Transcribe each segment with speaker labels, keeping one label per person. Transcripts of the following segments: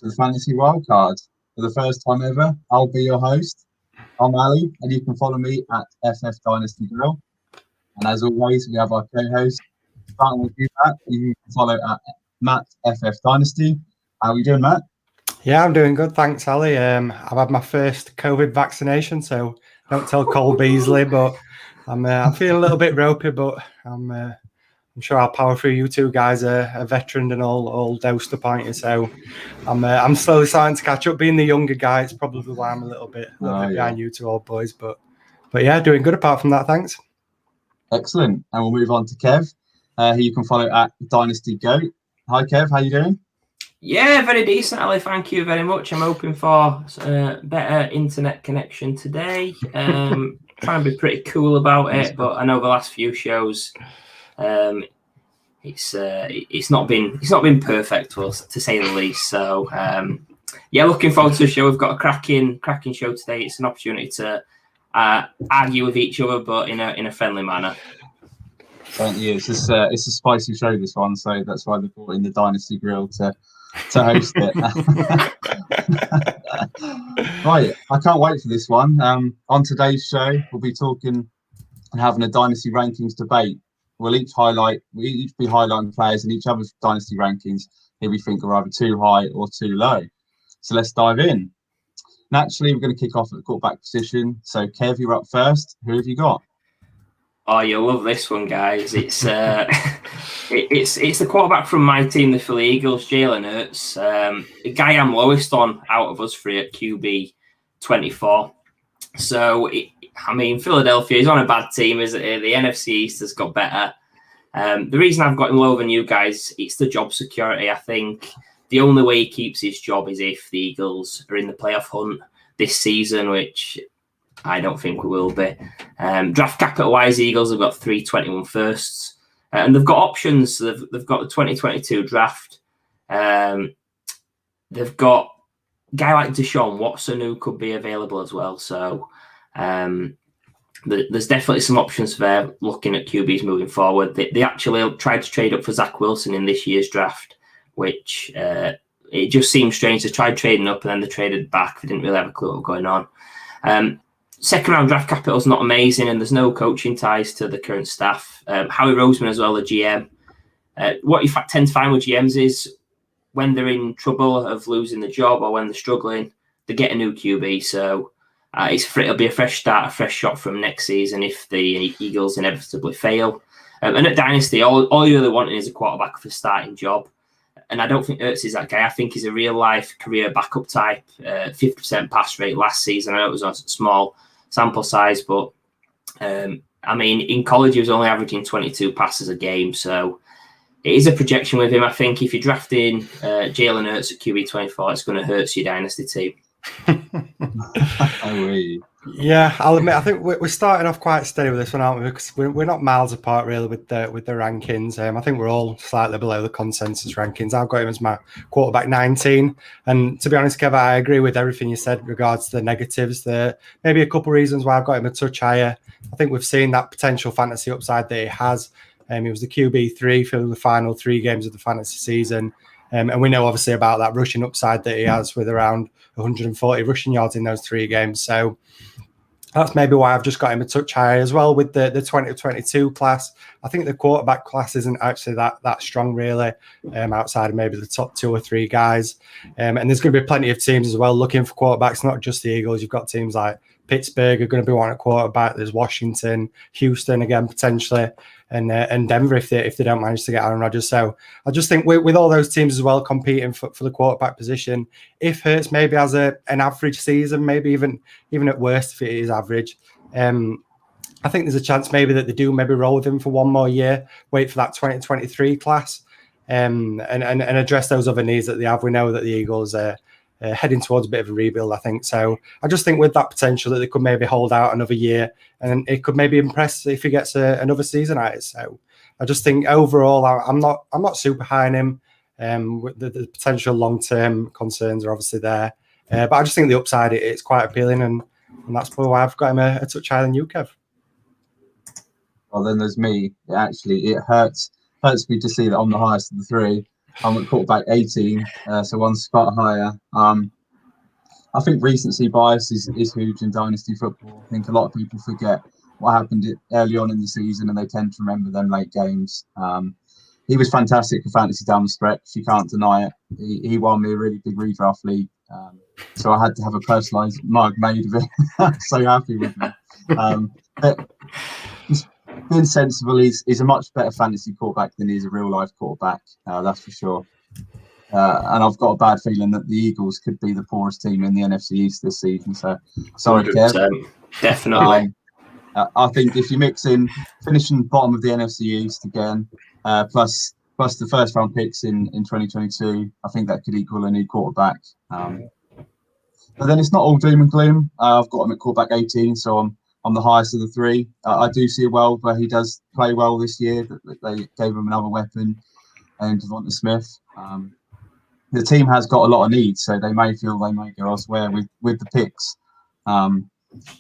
Speaker 1: the Fantasy Wildcard. For the first time ever, I'll be your host. I'm Ali, and you can follow me at FF Dynasty Grill. And as always, we have our co-host, starting with you, Matt. You can follow at Matt FF Dynasty. How are you doing, Matt?
Speaker 2: Yeah, I'm doing good, thanks, Ali. I've had my first COVID vaccination, so don't tell Cole Beasley, but I'm feeling a little bit ropey, but I'm sure I'll power through. You two guys are veteran and all dosed up, aren't you? So I'm slowly starting to catch up. Being the younger guy, it's probably why I'm a little bit behind you two old boys, but yeah, doing good apart from that, thanks.
Speaker 1: Excellent. And we'll move on to Kev, who you can follow at Dynasty Goat. Hi, Kev. How you doing?
Speaker 3: Yeah, very decent, Ali. Thank you very much. I'm hoping for better internet connection today. Trying to be pretty cool about it, but I know the last few shows, it's not been perfect to us, to say the least. So yeah, looking forward to the show. We've got a cracking show today. It's an opportunity to argue with each other, but in a friendly manner.
Speaker 1: Thank you. It's a spicy show, this one, so that's why they brought in the Dynasty Grill to host it. Right, I can't wait for this one. On today's show, we'll be talking and having a Dynasty rankings debate. We'll each be highlighting players in each other's Dynasty rankings who we think are either too high or too low. So let's dive in. Naturally, we're going to kick off at the quarterback position. So, Kev, you're up first. Who have you got?
Speaker 3: Oh, you'll love this one, guys. It's it's the quarterback from my team, the Philly Eagles, Jalen Hurts. The guy I'm lowest on out of us three at QB 24. So, Philadelphia is on a bad team, isn't it? The NFC East has got better. The reason I've got him lower than you guys, it's the job security. I think the only way he keeps his job is if the Eagles are in the playoff hunt this season, which I don't think we will be. Draft capital-wise, the Eagles have got 321 firsts. And they've got options. They've got the 2022 draft. They've got a guy like Deshaun Watson who could be available as well. So there's definitely some options there looking at QBs moving forward. They actually tried to trade up for Zach Wilson in this year's draft, which it just seems strange. They tried trading up and then they traded back. They didn't really have a clue what was going on. Second round draft capital is not amazing, and there's no coaching ties to the current staff. Howie Roseman as well, the GM. What you tend to find with GMs is when they're in trouble of losing the job or when they're struggling, they get a new QB. So it'll be a fresh start, a fresh shot from next season if the Eagles inevitably fail. And at Dynasty, all you're really wanting is a quarterback for a starting job. And I don't think Hurts is that guy. I think he's a real-life career backup type. 50% pass rate last season. I know it was a small sample size, but in college he was only averaging 22 passes a game. So it is a projection with him. I think if you're drafting Jalen Hurts at QB 24, it's going to hurt your Dynasty team.
Speaker 2: Yeah, I'll admit, I think we're starting off quite steady with this one, aren't we? Because we're not miles apart really with the rankings. I think we're all slightly below the consensus rankings. I've got him as my quarterback 19, and to be honest, Kev, I agree with everything you said regards to the negatives. There maybe a couple of reasons why I've got him a touch higher. I think we've seen that potential fantasy upside that he has. He was the QB3 for the final 3 games of the fantasy season. And we know obviously about that rushing upside that he has with around 140 rushing yards in those 3 games. So that's maybe why I've just got him a touch higher as well with the 2022 class. I think the quarterback class isn't actually that strong really, outside of maybe the top 2 or 3 guys. And there's going to be plenty of teams as well looking for quarterbacks, not just the Eagles. You've got teams like Pittsburgh are going to be wanting a quarterback. There's Washington, Houston again potentially, and Denver if they don't manage to get Aaron Rodgers. So I just think with all those teams as well competing for the quarterback position, if Hurts maybe has an average season, maybe even at worst if it is average, I think there's a chance maybe that they do maybe roll with him for one more year, wait for that 2023 class, and address those other needs that they have. We know that the Eagles are heading towards a bit of a rebuild, I think. So I just think with that potential that they could maybe hold out another year and it could maybe impress if he gets another season at it. So I just think overall I'm not super high on him. The potential long-term concerns are obviously there. But I just think the upside, it's quite appealing, and that's probably why I've got him a touch higher than you, Kev.
Speaker 1: Well, then there's me. It hurts me to see that I'm the highest of the 3. I'm at quarterback 18, so one spot higher. I think recency bias is huge in Dynasty football. I think a lot of people forget what happened early on in the season, and they tend to remember them late games. He was fantastic for fantasy down the stretch. You can't deny it. He won me a really big redraft league, so I had to have a personalised mug made of it. So happy with me. But he's been sensible. He's a much better fantasy quarterback than he's a real life quarterback. That's for sure. And I've got a bad feeling that the Eagles could be the poorest team in the NFC East this season. So sorry, Kev.
Speaker 3: Definitely.
Speaker 1: I think if you mix in finishing bottom of the NFC East again, plus the first round picks in 2022, I think that could equal a new quarterback. But then it's not all doom and gloom. I've got him at quarterback 18, so I'm the highest of the three. I do see a world where he does play well this year. That they gave him another weapon, and Devonta Smith. The team has got a lot of needs, so they may feel they may go elsewhere with the picks.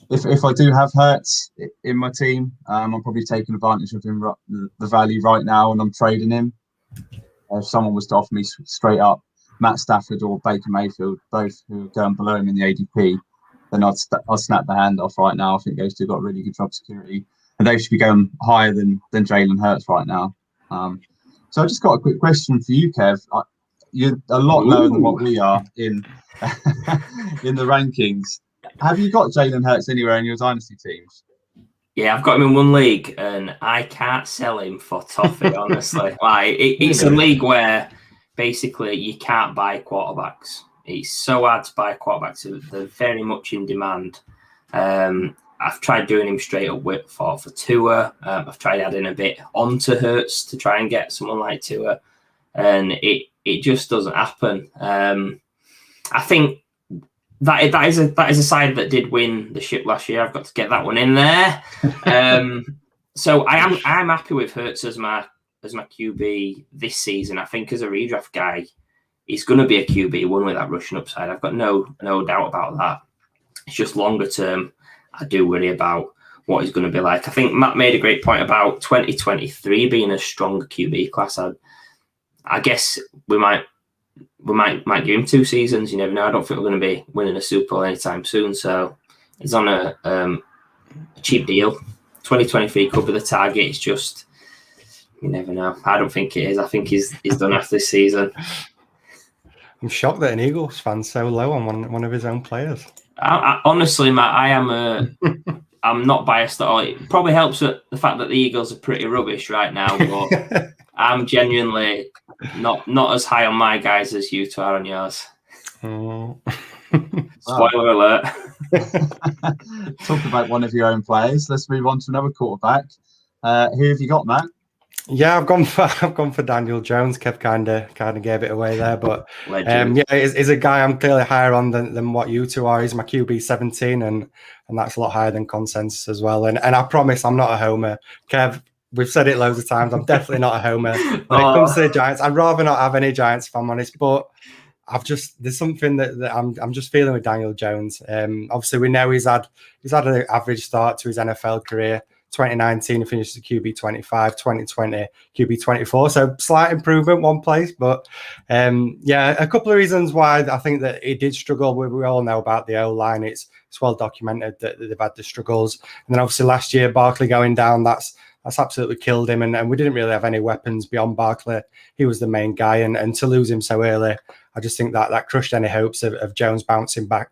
Speaker 1: If I do have Hurts in my team, I'm probably taking advantage of him the value right now, and I'm trading him. If someone was to offer me straight up Matt Stafford or Baker Mayfield, both who are going below him in the ADP, then I'd snap the hand off right now. I think those two got really good job security, and they should be going higher than Jalen Hurts right now. So I just got a quick question for you, Kev. You're a lot lower than what we are in in the rankings. Have you got Jalen Hurts anywhere in your dynasty teams?
Speaker 3: Yeah, I've got him in one league, and I can't sell him for toffee. Honestly, it's a league where basically you can't buy quarterbacks. It's so hard to buy quarterbacks; they're very much in demand. I've tried doing him straight up with for Tua. I've tried adding a bit onto Hurts to try and get someone like Tua, and it just doesn't happen. I think that is a side that did win the ship last year. I've got to get that one in there. So I am happy with Hurts as my QB this season. I think as a redraft guy, he's going to be a QB1 with that rushing upside. I've got no doubt about that. It's just longer term, I do worry about what he's going to be like. I think Matt made a great point about 2023 being a stronger QB class. I guess we might give him 2 seasons. You never know. I don't think we're going to be winning a Super Bowl anytime soon. So he's on a cheap deal. 2023 could be the target. It's just, you never know. I don't think it is. I think he's done after this season.
Speaker 2: I'm shocked that an Eagles fan's so low on one of his own players.
Speaker 3: I honestly, Matt, I'm not biased at all. It probably helps that the fact that the Eagles are pretty rubbish right now, but I'm genuinely not as high on my guys as you two are on yours.
Speaker 2: Oh.
Speaker 3: Spoiler alert.
Speaker 1: Talk about one of your own players. Let's move on to another quarterback. Who have you got, Matt?
Speaker 2: Yeah, I've gone for Daniel Jones. Kev kind of gave it away there, but he's a guy I'm clearly higher on than what you two are. He's my QB 17, and that's a lot higher than consensus as well. And I promise I'm not a homer, Kev. We've said it loads of times. I'm definitely not a homer. When it comes to the Giants, I'd rather not have any Giants if I'm honest. But there's something that I'm just feeling with Daniel Jones. Obviously, we know he's had an average start to his NFL career. 2019, he finished the QB 25, 2020, QB 24. So slight improvement, one place. But a couple of reasons why I think that he did struggle. We all know about the O-line. It's well documented that they've had the struggles. And then obviously last year, Barkley going down, that's absolutely killed him. And we didn't really have any weapons beyond Barkley. He was the main guy. And to lose him so early, I just think that crushed any hopes of Jones bouncing back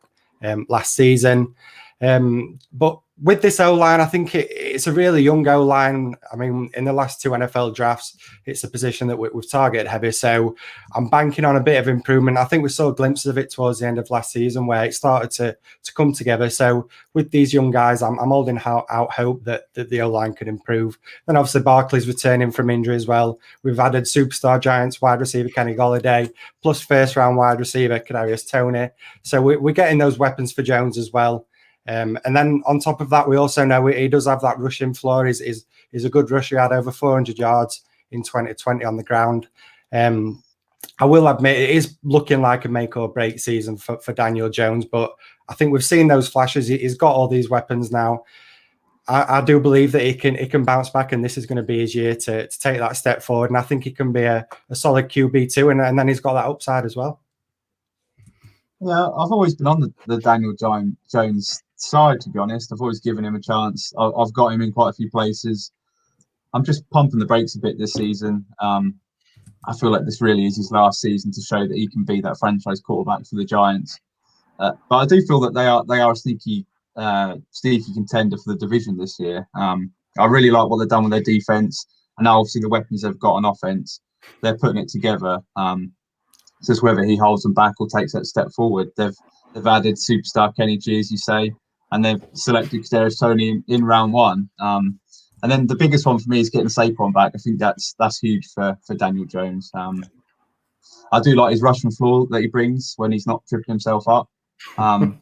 Speaker 2: last season. But with this O-line, I think it's a really young O-line. I mean, in the last 2 NFL drafts, it's a position that we've targeted heavy. So I'm banking on a bit of improvement. I think we saw glimpses of it towards the end of last season where it started to come together. So with these young guys, I'm holding out hope that the O-line could improve. Then obviously Barkley's returning from injury as well. We've added superstar Giants wide receiver Kenny Golladay, plus first-round wide receiver Kadarius Toney. So we're getting those weapons for Jones as well. And then on top of that, we also know he does have that rushing floor. He's a good rusher. He had over 400 yards in 2020 on the ground. I will admit it is looking like a make or break season for Daniel Jones, but I think we've seen those flashes. He's got all these weapons now. I do believe that he can bounce back, and this is going to be his year to take that step forward. And I think he can be a solid QB too, and then he's got that upside as well.
Speaker 1: Yeah, I've always been on the Daniel Jones side, to be honest. I've always given him a chance. I've got him in quite a few places. I'm just pumping the brakes a bit this season. I feel like this really is his last season to show that he can be that franchise quarterback for the Giants. But I do feel that they are a sneaky contender for the division this year. I really like what they've done with their defense, and now obviously the weapons they've got on offense, they're putting it together. It's just whether he holds them back or takes that step forward. They've added superstar Kenny G, as you say, and they've selected Kadarius Toney in round 1. And then the biggest one for me is getting Saquon back. I think that's huge for Daniel Jones. I do like his rushing floor that he brings when he's not tripping himself up. And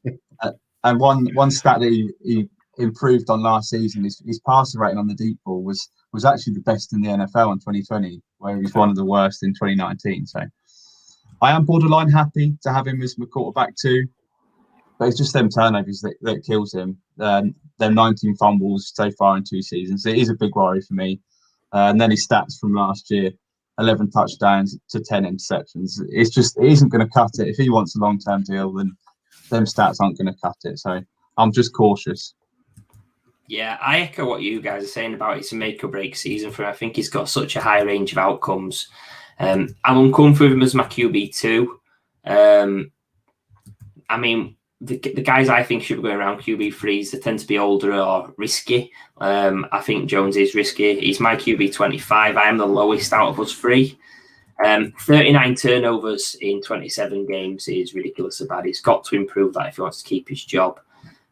Speaker 1: one stat that he improved on last season is his passer rating on the deep ball was actually the best in the NFL in 2020, where he was one of the worst in 2019. So I am borderline happy to have him as my quarterback too, but it's just them turnovers that kills him. Them 19 fumbles so far in 2 seasons. It is a big worry for me. And then his stats from last year, 11 touchdowns to 10 interceptions. It isn't going to cut it. If he wants a long-term deal, then them stats aren't going to cut it. So I'm just cautious.
Speaker 3: Yeah, I echo what you guys are saying about it's a make or break season for him. I think he's got such a high range of outcomes. I'm uncomfortable with him as my QB2. I mean, the guys I think should be going around QB3s, they tend to be older or risky. I think Jones is risky. He's my QB25. I am the lowest out of us 3. 39 turnovers in 27 games is ridiculously bad. He's got to improve that if he wants to keep his job.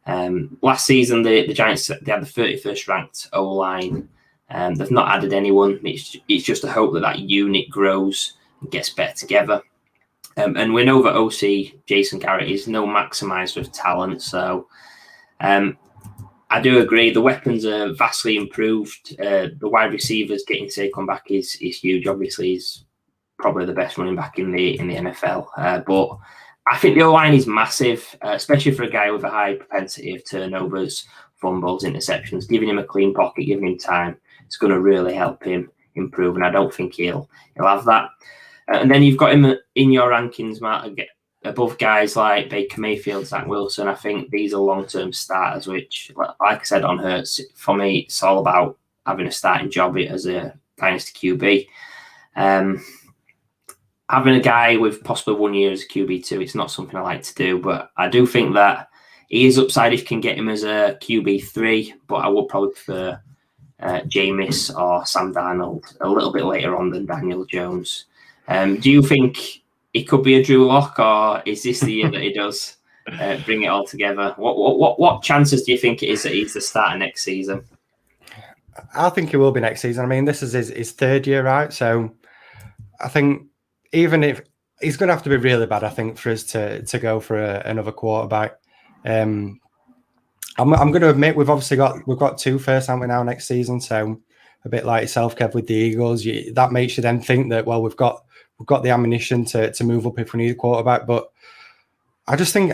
Speaker 3: Last season, the Giants, they had the 31st ranked O-line. They've not added anyone. It's just a hope that unit grows and gets better together. And we know that OC, Jason Garrett, is no maximizer of talent. So I do agree. The weapons are vastly improved. The wide receivers getting Saquon back is huge. Obviously, he's probably the best running back in the NFL. But I think the O-line is massive, especially for a guy with a high propensity of turnovers, fumbles, interceptions. Giving him a clean pocket, giving him time, it's going to really help him improve. And I don't think he'll have that. And then you've got him in your rankings, Matt, above guys like Baker Mayfield, Zach Wilson. I think these are long-term starters, which, like I said on Hurts, for me, it's all about having a starting job as a Dynasty QB. Having a guy with possibly 1 year as a QB2, it's not something I like to do, but I do think that he is upside if you can get him as a QB3, but I would probably prefer Jameis or Sam Darnold a little bit later on than Daniel Jones. Do you think it could be a Drew Lock, or is this the year that he does bring it all together? What chances do you think it is that he's the starter next season?
Speaker 2: I think it will be next season. I mean, this is his 3rd year, right? So I think even if he's going to have to be really bad, I think, for us to go for another quarterback. I'm going to admit we've got 2 firsts, haven't we, now next season? So a bit like yourself, Kev, with the Eagles, that makes you then think that, well, we've got the ammunition to move up if we need a quarterback. But I just think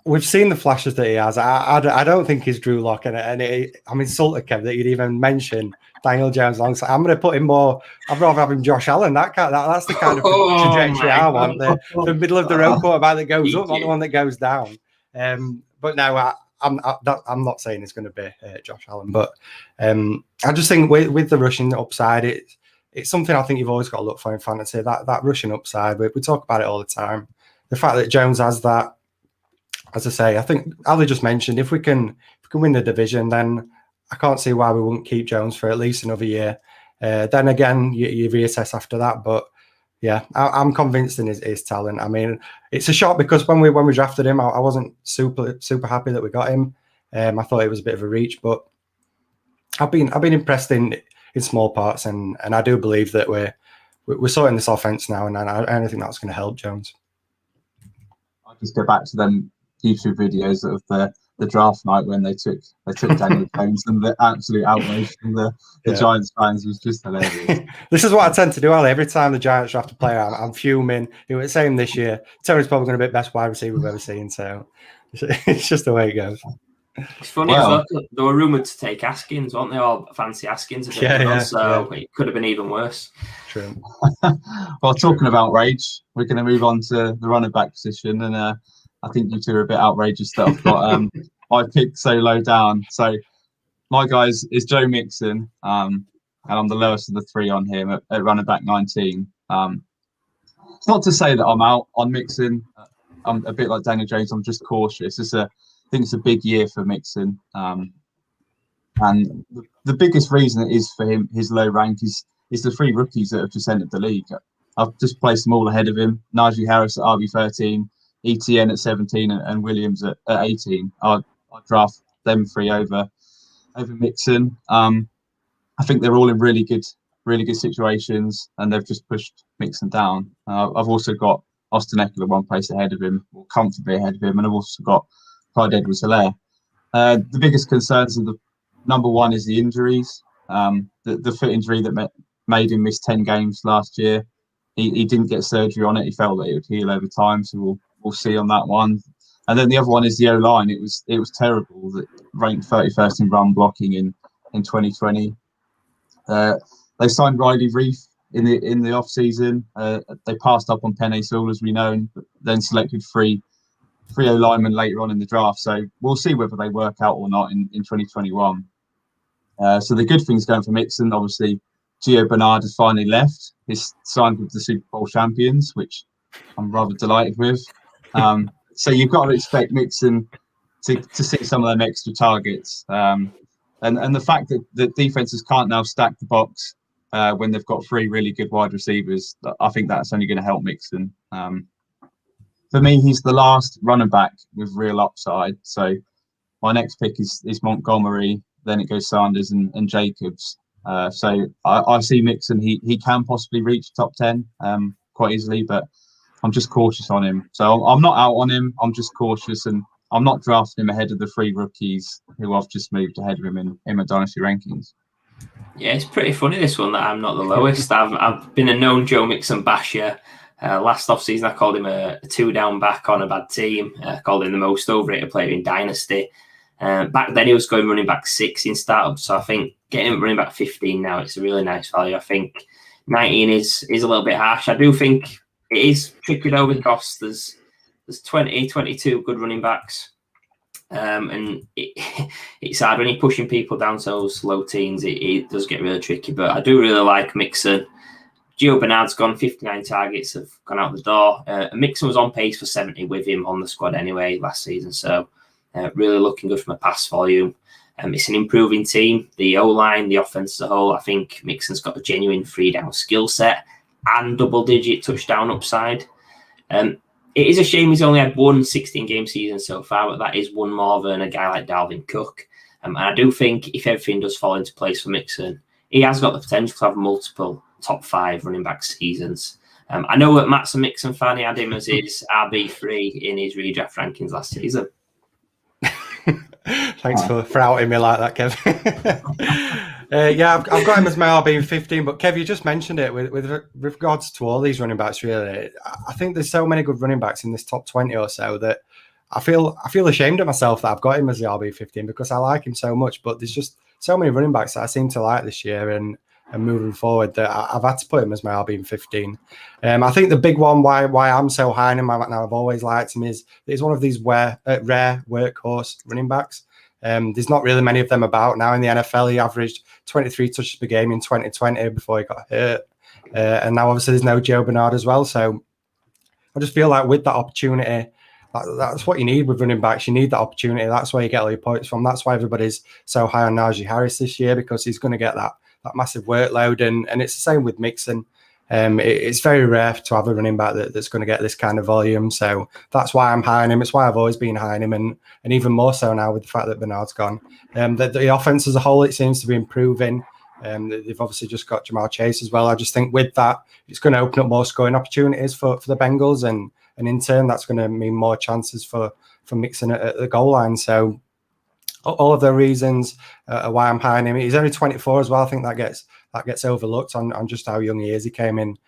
Speaker 2: we've seen the flashes that he has. I don't think he's Drew Lock, and I'm insulted, Kev, that you'd even mention Daniel Jones alongside. I'm going to put him more. I'd rather have him Josh Allen. That's the kind of trajectory I want. The middle of the road quarterback that goes up, not the one that goes down. But no, I'm not saying it's going to be Josh Allen, but I just think with the rushing upside, it's something I think you've always got to look for in fantasy. That rushing upside, we talk about it all the time. The fact that Jones has that, as I say, I think Ali just mentioned, if we can win the division, then I can't see why we wouldn't keep Jones for at least another year. Then again, you reassess after that. But yeah, I'm convinced in his talent. I mean, it's a shock because when we drafted him, I wasn't super happy that we got him. I thought it was a bit of a reach, but I've been impressed in small parts, and I do believe that we're sorting this offense now, and I think that's going to help Jones.
Speaker 1: I'll just go back to them YouTube videos of the draft night when they took Daniel Jones, and the absolute outrage from the Giants fans was just hilarious.
Speaker 2: This is what I tend to do, Ali. Every time the Giants draft a player, I'm fuming. It was the same this year. Tony's probably going to be the best wide receiver we've ever seen, so it's just the way it goes.
Speaker 3: It's funny as well. They were rumoured to take Askins, weren't they? All fancy Askins. It could have been even worse.
Speaker 2: True.
Speaker 1: Well, talking of outrage, we're going to move on to the running back position, and I think you two are a bit outrageous that I've got. I picked so low down. So my guy is Joe Mixon, and I'm the lowest of the three on him at running back 19. It's not to say that I'm out on Mixon. I'm a bit like Daniel Jones. I'm just cautious. I think it's a big year for Mixon, and the biggest reason it is for him, his low rank is the three rookies that have just entered the league. I've just placed them all ahead of him. Najee Harris at RB13, ETN at 17, and Williams at 18. I'd draft them three over Mixon. I think they're all in really good situations, and they've just pushed Mixon down. I've also got Austin Eckler one place ahead of him, or comfortably ahead of him, and I've also got Clyde Edwards-Helaire. The biggest concerns of the number one is the injuries. The foot injury that made him miss 10 games last year. He didn't get surgery on it. He felt that it would heal over time, so we'll see on that one. And then the other one is the O-line. It was terrible. That ranked 31st in run blocking in 2020. They signed Riley Reef in the off season. They passed up on Penei Sewell, as we know, and then selected three O-linemen later on in the draft. So we'll see whether they work out or not in 2021. So the good things going for Mixon, obviously, Gio Bernard has finally left. He's signed with the Super Bowl champions, which I'm rather delighted with. So you've got to expect Mixon to see some of them extra targets. And the fact that defenses can't now stack the box when they've got three really good wide receivers, I think that's only going to help Mixon. For me, he's the last running back with real upside. So my next pick is Montgomery. Then it goes Sanders and Jacobs. So I see Mixon. He can possibly reach top 10 quite easily, but I'm just cautious on him. So I'm not out on him. I'm just cautious, and I'm not drafting him ahead of the three rookies who I've just moved ahead of him in my Dynasty rankings.
Speaker 3: Yeah, it's pretty funny, this one, that I'm not the lowest. I've been a known Joe Mixon basher. Last offseason, I called him a two-down back on a bad team. I called him the most overrated player in Dynasty. Back then, he was going running back 6 in startups. So I think getting him running back 15 now, it's a really nice value. I think 19 is a little bit harsh. I do think it is tricky though, because there's 20, 22 good running backs. And it's hard when you're pushing people down to those low teens. It does get really tricky. But I do really like Mixon. Gio Bernard's gone, 59 targets have gone out the door. Mixon was on pace for 70 with him on the squad anyway last season. So really looking good from a pass volume. It's an improving team. The O-line, the offense as a whole, I think Mixon's got a genuine 3-down skill set and double-digit touchdown upside. It is a shame he's only had one 16-game season so far, but that is one more than a guy like Dalvin Cook. And I do think if everything does fall into place for Mixon, he has got the potential to have multiple top 5 running back seasons. I know that Matt's a Mixon fan. He had him as his RB3 in his redraft rankings last season.
Speaker 2: Thanks for outing me like that, Kev. Yeah, I've got him as my RB15, but Kev, you just mentioned it with regards to all these running backs. Really, I think there's so many good running backs in this top 20 or so that I feel ashamed of myself that I've got him as the RB15 because I like him so much. But there's just so many running backs that I seem to like this year, and moving forward, that I've had to put him as my RB15. I think the big one why I'm so high on him, and I've always liked him, is that he's one of these rare workhorse running backs. There's not really many of them about now in the NFL. He averaged 23 touches per game in 2020 before he got hurt. And now obviously there's no Joe Bernard as well. So I just feel like with that opportunity, that's what you need with running backs. You need that opportunity. That's where you get all your points from. That's why everybody's so high on Najee Harris this year, because he's going to get that massive workload. And it's the same with Mixon. It's very rare to have a running back that's going to get this kind of volume. So that's why I'm high on him. It's why I've always been high on him, and even more so now with the fact that Bernard's gone. The offense as a whole, it seems to be improving. They've obviously just got Jamar Chase as well. I just think with that, it's going to open up more scoring opportunities for the Bengals, and in turn, that's going to mean more chances for Mixon at the goal line. So all of the reasons why I'm high on him. He's only 24 as well. I think that gets overlooked on just how young he is. He came in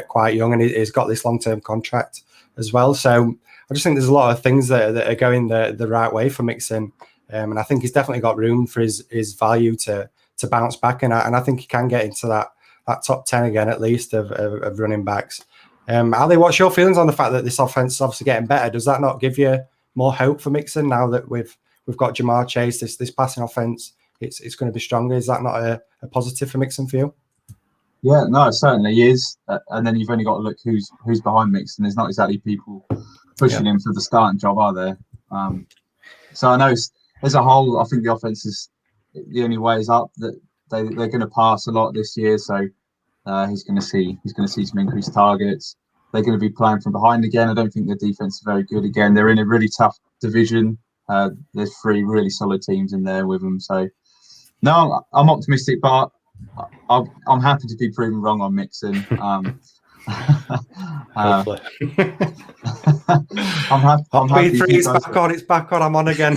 Speaker 2: quite young, and he's got this long-term contract as well. So I just think there's a lot of things that are going the right way for Mixon. And I think he's definitely got room for his value to bounce back, and I think he can get into that top 10 again at least of running backs. Ali, what's your feelings on the fact that this offense is obviously getting better? Does that not give you more hope for Mixon now that we've got Jamar Chase, this passing offense? It's going to be stronger. Is that not a positive for Mixon for you?
Speaker 1: Yeah, no, it certainly is. And then you've only got to look who's behind Mixon. There's not exactly people pushing him for the starting job, are there? So I know as a whole, I think the offense is the only way is up. That they're going to pass a lot this year, so he's going to see some increased targets. They're going to be playing from behind again. I don't think the defense is very good again. They're in a really tough division. There's 3 really solid teams in there with them. So no, I'm optimistic, but I'm happy to be proven wrong on Mixon.
Speaker 2: Hopefully.
Speaker 1: I'm happy.
Speaker 2: It's back on. I'm on again.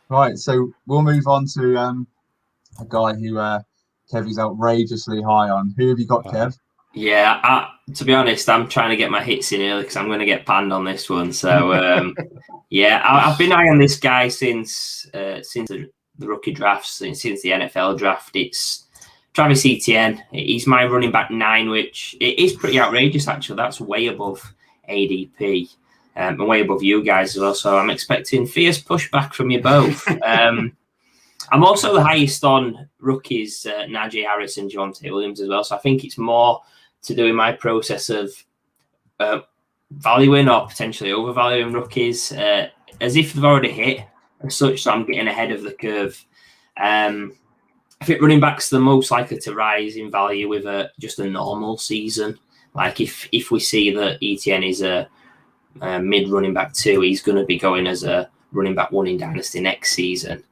Speaker 1: Right, so we'll move on to a guy who Kev is outrageously high on. Who have you got, Kev?
Speaker 3: Yeah, to be honest, I'm trying to get my hits in early because I'm going to get panned on this one. So, yeah, I've been eyeing this guy since the rookie drafts, since the NFL draft. It's Travis Etienne. He's my running back 9, which it is pretty outrageous, actually. That's way above ADP and way above you guys as well. So I'm expecting fierce pushback from you both. I'm also the highest on rookies, Najee Harris and Javonte Williams as well. So I think it's more to do with my process of valuing or potentially overvaluing rookies as if they've already hit as such. So I'm getting ahead of the curve. I think running backs are the most likely to rise in value with just a normal season. Like if we see that Etienne is a mid running back 2, he's going to be going as a running back 1 in Dynasty next season.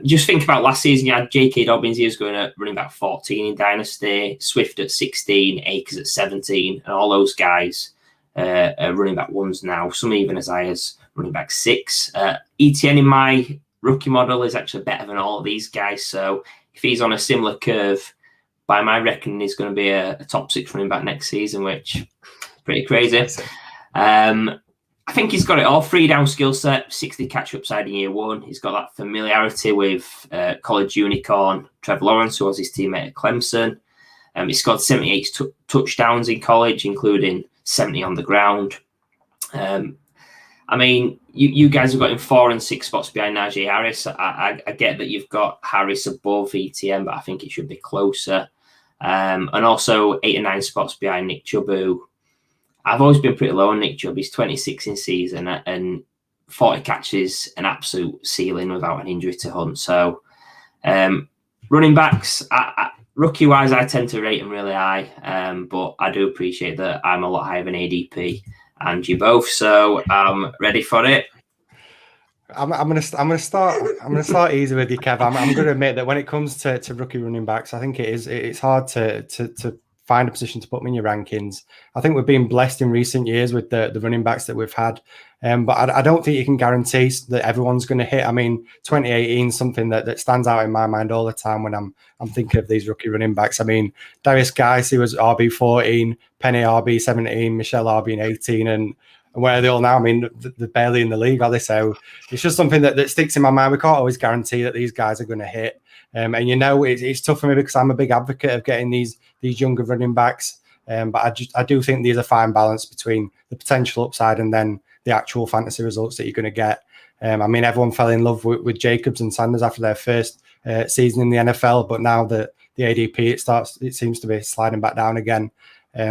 Speaker 3: Just think about last season, you had J.K. Dobbins, he was going at running back 14 in Dynasty, Swift at 16, Akers at 17, and all those guys are running back 1s now, some even as high as running back 6. Etienne in my rookie model is actually better than all of these guys, so if he's on a similar curve, by my reckoning, he's going to be a top 6 running back next season, which is pretty crazy. I think he's got it all. 3 down skill set, 60 catch upside in year 1. He's got that familiarity with college unicorn Trevor Lawrence, who was his teammate at Clemson. He scored 78 touchdowns in college, including 70 on the ground. I mean, you guys have got him 4 and 6 spots behind Najee Harris. I get that you've got Harris above Etienne, but I think it should be closer. And also 8 and 9 spots behind Nick Chubb, who I've always been pretty low on Nick Chubb. He's 26 in season and 40 catches, an absolute ceiling without an injury to Hunt. So running backs, rookie-wise, I tend to rate them really high, but I do appreciate that I'm a lot higher than ADP and you both. So I'm ready for it.
Speaker 2: I'm gonna start easy with you, Kev. I'm going to admit that when it comes to rookie running backs, I think it's hard to find a position to put them in your rankings. I think we've been blessed in recent years with the running backs that we've had, but I don't think you can guarantee that everyone's going to hit. I mean, 2018 is something that stands out in my mind all the time when I'm thinking of these rookie running backs. I mean, Darius Guice, he was RB14, Penny RB17, Michelle RB18, and where are they all now? I mean, they're barely in the league, are they? So it's just something that sticks in my mind. We can't always guarantee that these guys are going to hit. And it's tough for me because I'm a big advocate of getting these younger running backs. But I do think there's a fine balance between the potential upside and then the actual fantasy results that you're going to get. I mean, everyone fell in love with Jacobs and Sanders after their first season in the NFL, but now the ADP it seems to be sliding back down again.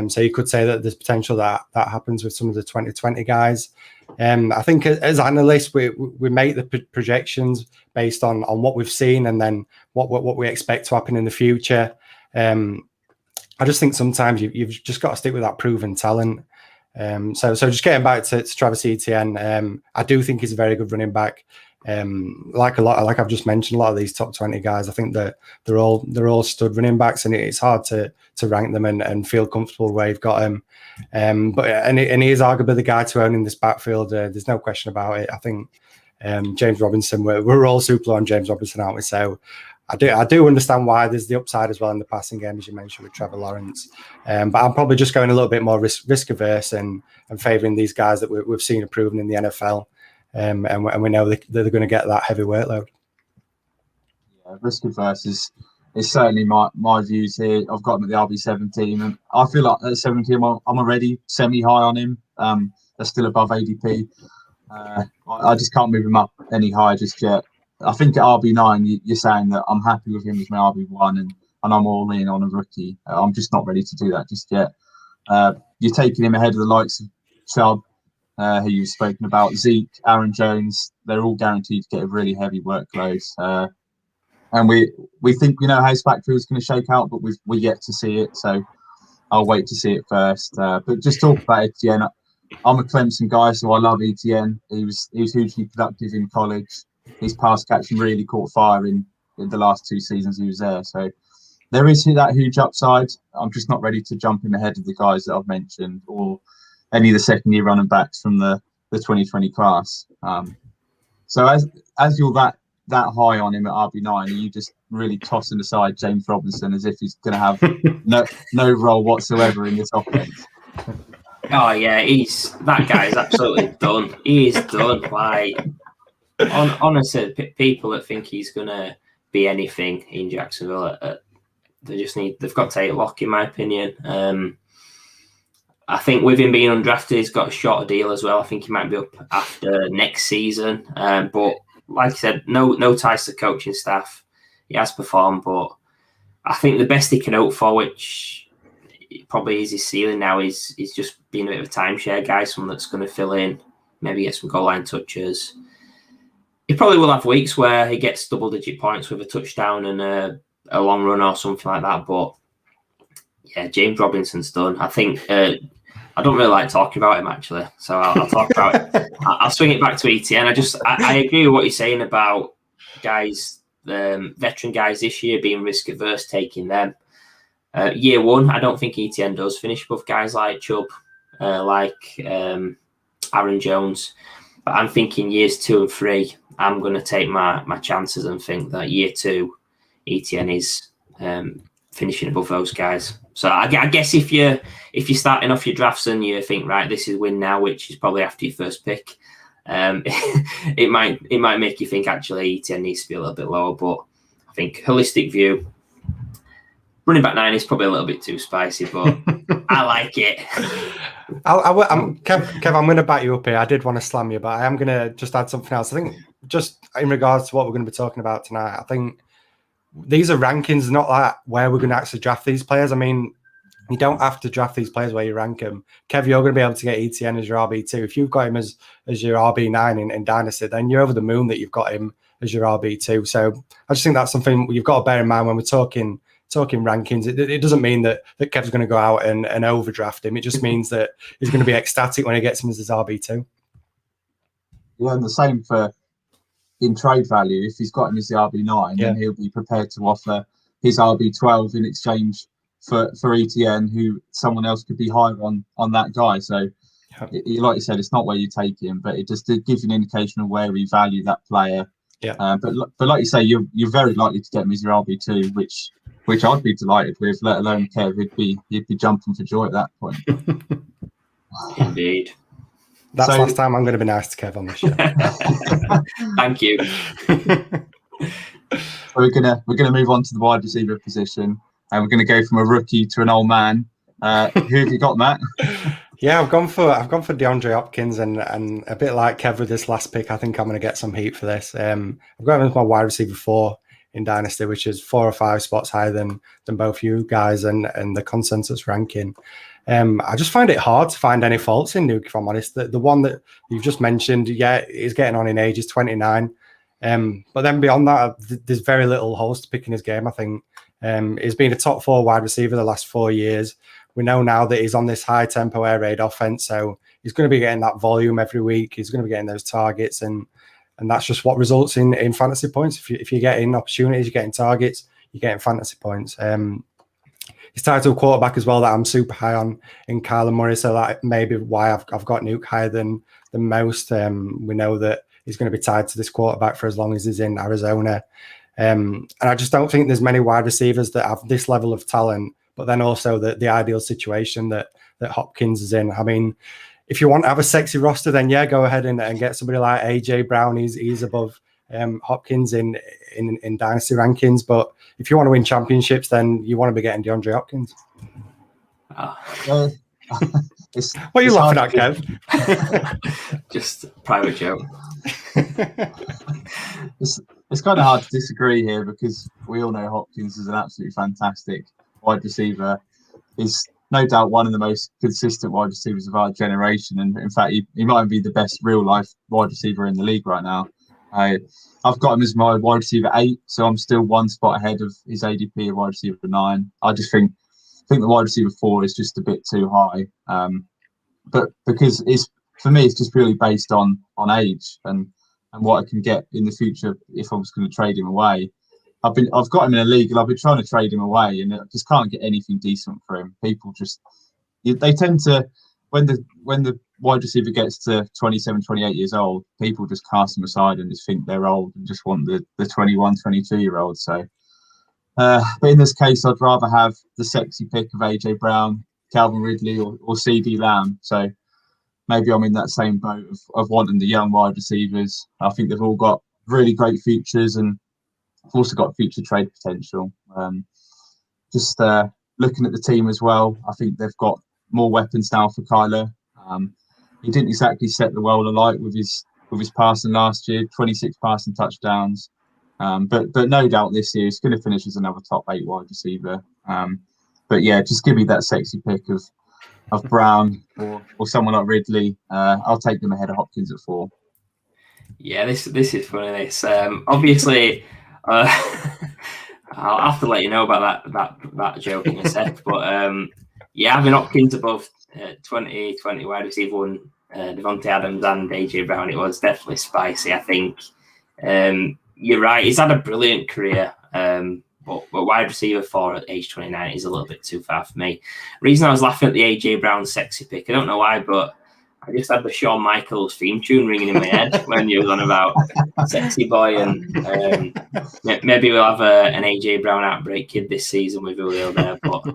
Speaker 2: So you could say that there's potential that happens with some of the 2020 guys. I think as analysts, we make the projections based on what we've seen and then what we expect to happen in the future. I just think sometimes you've just got to stick with that proven talent. So just getting back to Travis Etienne, I do think he's a very good running back. Like I've just mentioned, a lot of these top 20 guys, I think that they're all stud running backs, and it's hard to rank them and feel comfortable where you've got him. But he is arguably the guy to own in this backfield. There's no question about it. I think James Robinson, we're all super low on James Robinson, aren't we? So I do understand why there's the upside as well in the passing game, as you mentioned with Trevor Lawrence. But I'm probably just going a little bit more risk averse and favouring these guys that we've seen improving in the NFL, and we know they're going to get that heavy workload.
Speaker 1: Yeah, risk averse is certainly my views here. I've got him at the RB17, and I feel like at 17 I'm already semi-high on him. They're still above ADP. I just can't move him up any higher just yet. I think at RB9 you're saying that I'm happy with him as my RB1 and I'm all in on a rookie. I'm just not ready to do that just yet. You're taking him ahead of the likes of Chubb, who you've spoken about, Zeke, Aaron Jones. They're all guaranteed to get a really heavy workload. And we think we know how his backfield is going to shake out, but we yet to see it. So I'll wait to see it first. But just talk about Etienne. I'm a Clemson guy, so I love Etienne. He was hugely productive in college. His pass catching really caught fire in the last 2 seasons he was there. So there is that huge upside. I'm just not ready to jump in ahead of the guys that I've mentioned or any of the second-year running backs from the 2020 class. So as you're that high on him at RB9, are you just really tossing aside James Robinson as if he's going to have no role whatsoever in this offense?
Speaker 3: Oh yeah, that guy is absolutely done. He is done. Like, honestly, people that think he's gonna be anything in Jacksonville, they've got to take a lock, in my opinion. I think with him being undrafted, he's got a shorter deal as well. I think he might be up after next season. But like I said, no ties to coaching staff. He has performed, but I think the best he can hope for, which probably is his ceiling now, is just being a bit of a timeshare guy, someone that's going to fill in, maybe get some goal line touches. He probably will have weeks where he gets double-digit points with a touchdown and a long run or something like that. But yeah, James Robinson's done. I think I don't really like talking about him, actually, so I'll talk about it. I'll swing it back to Etienne. I agree with what you're saying about guys, veteran guys this year being risk averse, taking them. Year one, I don't think Etienne does finish above guys like Chubb, like Aaron Jones. But I'm thinking years 2 and 3, I'm going to take my chances and think that year 2, Etienne is finishing above those guys. So I guess if you're starting off your drafts and you think, right, this is win now, which is probably after your first pick, it might make you think actually Etienne needs to be a little bit lower. But I think holistic view, running back 9 is probably a little bit too spicy, but I like it.
Speaker 2: Kev, I'm going to back you up here. I did want to slam you, but I am going to just add something else. I think just in regards to what we're going to be talking about tonight, I think these are rankings, not like where we're going to actually draft these players. I mean, you don't have to draft these players where you rank them. Kev, you're going to be able to get Etienne as your RB2. If you've got him as your RB9 in Dynasty, then you're over the moon that you've got him as your RB2. So I just think that's something you've got to bear in mind when we're talking rankings. It doesn't mean that Kev's going to go out and overdraft him. It just means that he's going to be ecstatic when he gets him as his RB2.
Speaker 1: Yeah, and the same for in trade value. If he's got him as the RB9, then he'll be prepared to offer his RB12 in exchange for Etienne, who someone else could be higher on that guy. So, like you said, it's not where you take him, but it just gives you an indication of where we value that player. Yeah. But like you say, you're very likely to get him as your RB2, which I'd be delighted with, let alone Kev. He'd be jumping for joy at that point.
Speaker 3: Indeed.
Speaker 2: That's last time I'm going to be nice to Kev on the show.
Speaker 3: Thank you.
Speaker 1: So we're gonna move on to the wide receiver position, and we're going to go from a rookie to an old man. Who have you got, Matt?
Speaker 2: Yeah, I've gone for DeAndre Hopkins, and a bit like Kev with this last pick, I think I'm going to get some heat for this. I've got him as my wide receiver 4 in Dynasty, which is 4 or 5 spots higher than both you guys and the consensus ranking. I just find it hard to find any faults in Nuke, if I'm honest. The one that you've just mentioned, he's getting on in age, he's 29. But then beyond that, there's very little holes to pick in his game, I think. He's been a top 4 wide receiver the last 4 years. We know now that he's on this high tempo air raid offense, so he's going to be getting that volume every week. He's going to be getting those targets, and that's just what results in fantasy points. If you're getting opportunities, you're getting targets, you're getting fantasy points. He's tied to a quarterback as well that I'm super high on in Kyler Murray, so that may be why I've got Nuke higher than most. We know that he's going to be tied to this quarterback for as long as he's in Arizona. And I just don't think there's many wide receivers that have this level of talent, but then also the ideal situation that Hopkins is in. I mean, if you want to have a sexy roster, then yeah, go ahead and get somebody like AJ Brown. He's above Hopkins in Dynasty rankings. But if you want to win championships, then you want to be getting DeAndre Hopkins.
Speaker 3: Oh.
Speaker 2: What are you laughing at, Kev?
Speaker 3: Just a private joke.
Speaker 1: It's kind of hard to disagree here because we all know Hopkins is an absolutely fantastic wide receiver. He's no doubt one of the most consistent wide receivers of our generation, and in fact, he might be the best real life wide receiver in the league right now. I've got him as my wide receiver 8, so I'm still one spot ahead of his ADP of wide receiver 9. I just think the wide receiver 4 is just a bit too high, but because for me it's just purely based on age and what I can get in the future if I was going to trade him away. I've got him in a league and I've been trying to trade him away and I just can't get anything decent for him. People they tend to, when the wide receiver gets to 27, 28 years old, people just cast them aside and just think they're old and just want the 21, 22-year-olds. So, but in this case, I'd rather have the sexy pick of AJ Brown, Calvin Ridley, or CeeDee Lamb. So maybe I'm in that same boat of wanting the young wide receivers. I think they've all got really great futures and I've also got future trade potential. Just looking at the team as well, I think they've got more weapons now for Kyler. He didn't exactly set the world alight with his passing last year, 26 passing touchdowns. But no doubt this year he's going to finish as another top 8 wide receiver. But yeah, just give me that sexy pick of Brown or someone like Ridley. I'll take them ahead of Hopkins at 4.
Speaker 3: Yeah, this is funny. This obviously, I'll have to let you know about that joke in a sec. But yeah, having Hopkins above 20 wide receiver 1, Devontae Adams and AJ Brown, it was definitely spicy. I think you're right. He's had a brilliant career. But wide receiver 4 at age 29 is a little bit too far for me. The reason I was laughing at the AJ Brown sexy pick, I don't know why, but I just had the Shawn Michaels theme tune ringing in my head when you was on about sexy boy, and maybe we'll have an AJ Brown outbreak kid this season with Julio there. But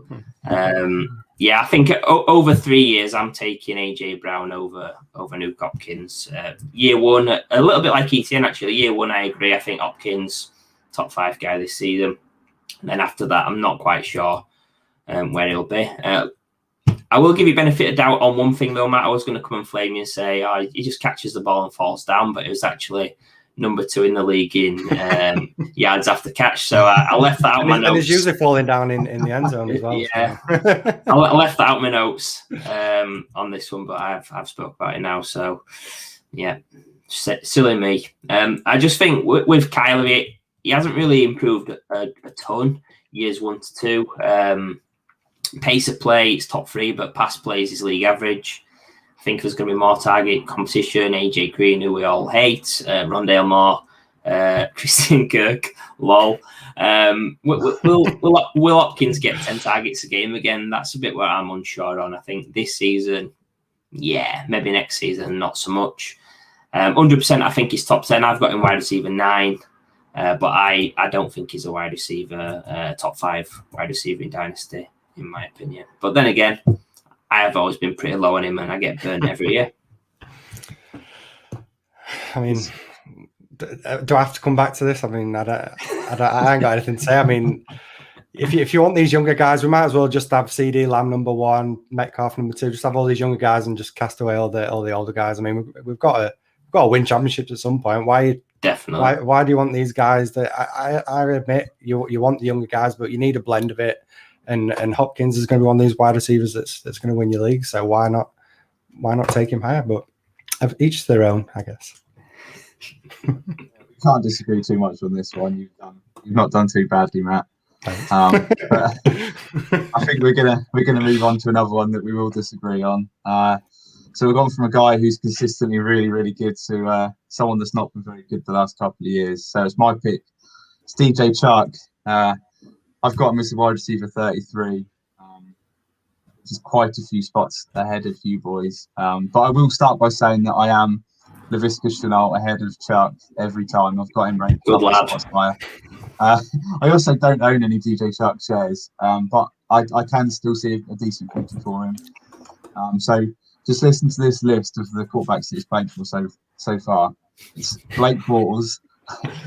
Speaker 3: yeah, I think over 3 years, I'm taking AJ Brown over Nuke Hopkins. Year 1, a little bit like ETN actually. Year 1, I agree. I think Hopkins top 5 guy this season. And then after that, I'm not quite sure where he'll be. I will give you benefit of doubt on one thing, though, Matt. I was going to come and flame you and say, he just catches the ball and falls down, but it was actually number 2 in the league in yards after catch. So I left that out my notes.
Speaker 2: And it's usually falling down in the end zone as well.
Speaker 3: Yeah, I left that out my notes on this one, but I've spoke about it now. So yeah, silly me. I just think with Kyler, he hasn't really improved a ton. Years 1 to 2. Pace of play, it's top 3, but pass play is his league average. I think there's going to be more target competition. AJ Green, who we all hate, Rondale Moore, Christian Kirk, lol. Will Hopkins get 10 targets a game again? That's a bit where I'm unsure on. I think this season, yeah, maybe next season, not so much. 100%, I think he's top 10. I've got him wide receiver 9. But I don't think he's a wide receiver, top 5 wide receiver in Dynasty, in my opinion. But then again, I have always been pretty low on him and I get burned every year.
Speaker 2: I mean, do I have to come back to this? I mean, I ain't got anything to say. I mean, if you want these younger guys, we might as well just have CeeDee Lamb number 1, Metcalf number 2, just have all these younger guys and just cast away all the older guys. I mean, we've got to win championships at some point.
Speaker 3: Definitely.
Speaker 2: Why do you want these guys? That I admit you want the younger guys, but you need a blend of it. And Hopkins is going to be one of these wide receivers that's going to win your league. So why not take him higher? But each to their own, I guess.
Speaker 1: We can't disagree too much on this one. You've not done too badly, Matt. But I think we're gonna move on to another one that we will disagree on. So we've gone from a guy who's consistently really, really good to someone that's not been very good the last couple of years. So it's my pick. It's DJ Chark. I've got him as a wide receiver 33, which is quite a few spots ahead of you boys. But I will start by saying that I am Laviska Shenault ahead of Chark every time. I've got him ranked
Speaker 3: spots
Speaker 1: higher. I also don't own any DJ Shark shares, but I can still see a decent future for him. So just listen to this list of the quarterbacks that he's played for so far. It's Blake Bortles,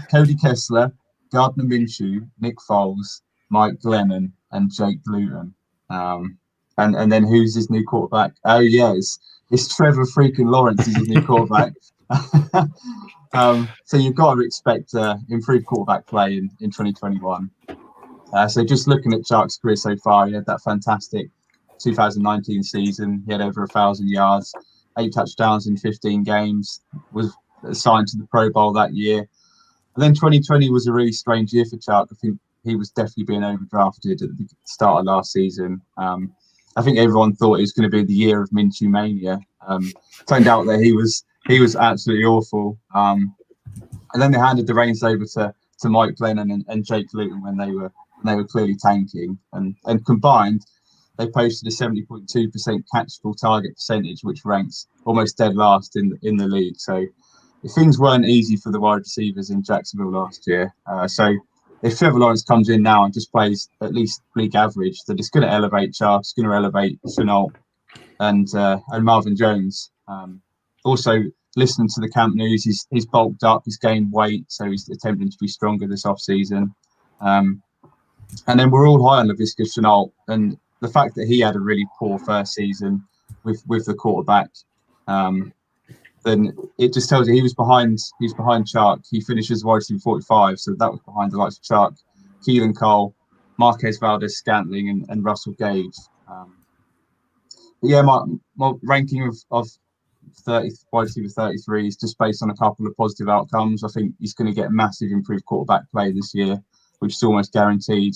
Speaker 1: Cody Kessler, Gardner Minshew, Nick Foles, Mike Glennon, and Jake Luton. And then who's his new quarterback? Oh yeah, it's Trevor freaking Lawrence is his new quarterback. So you've got to expect improved quarterback play in 2021. So just looking at Shark's career so far, he had that fantastic 2019 season. He had over 1,000 yards, 8 touchdowns in 15 games, was assigned to the Pro Bowl that year. And then 2020 was a really strange year for Shark. I think he was definitely being overdrafted at the start of last season. I think everyone thought it was going to be the year of Minshew mania. Turned out that he was absolutely awful. And then they handed the reins over to Mike Glennon and Jake Luton when they were clearly tanking. And combined, they posted a 70.2% catchable target percentage, which ranks almost dead last in the league. So things weren't easy for the wide receivers in Jacksonville last year. So if Trevor Lawrence comes in now and just plays at least league average, then it's going to elevate Shark, it's going to elevate Chenault and Marvin Jones. Also, listening to the camp news, he's bulked up, he's gained weight, so he's attempting to be stronger this offseason. And then we're all high on LaVisca Chenault, and the fact that he had a really poor first season with the quarterback, then it just tells you he's behind Shark. He finishes wide receiver 45, so that was behind the likes of Shark, Keelan Cole, Marquez Valdez-Scantling, and Russell Gage. Yeah, my ranking of 30 wide receiver 33 is just based on a couple of positive outcomes. I think he's going to get massive improved quarterback play this year, which is almost guaranteed.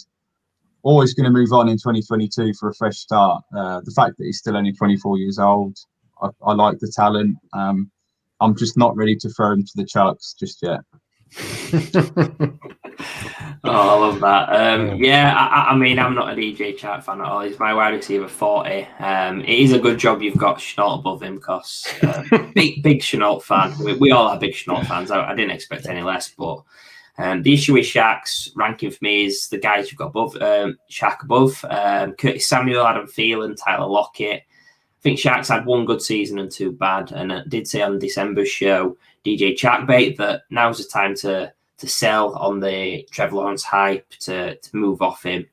Speaker 1: Or he's going to move on in 2022 for a fresh start. The fact that he's still only 24 years old, I like the talent. I'm just not ready to throw him to the Sharks just yet.
Speaker 3: Oh, I love that. Yeah, I mean, I'm not a DJ Shark fan at all. He's my wide receiver 40. It is a good job you've got Chenault above him because big Chenault fan. We all are big Chenault fans. I didn't expect any less, but the issue with Shark's ranking for me is the guys you've got above Shark above. Curtis Samuel, Adam Thielen, Tyler Lockett. I think Sharks had one good season and 2 bad. And I did say on December's show, DJ Sharkbait, that now's the time to sell on the Trevor Lawrence hype, to move off him.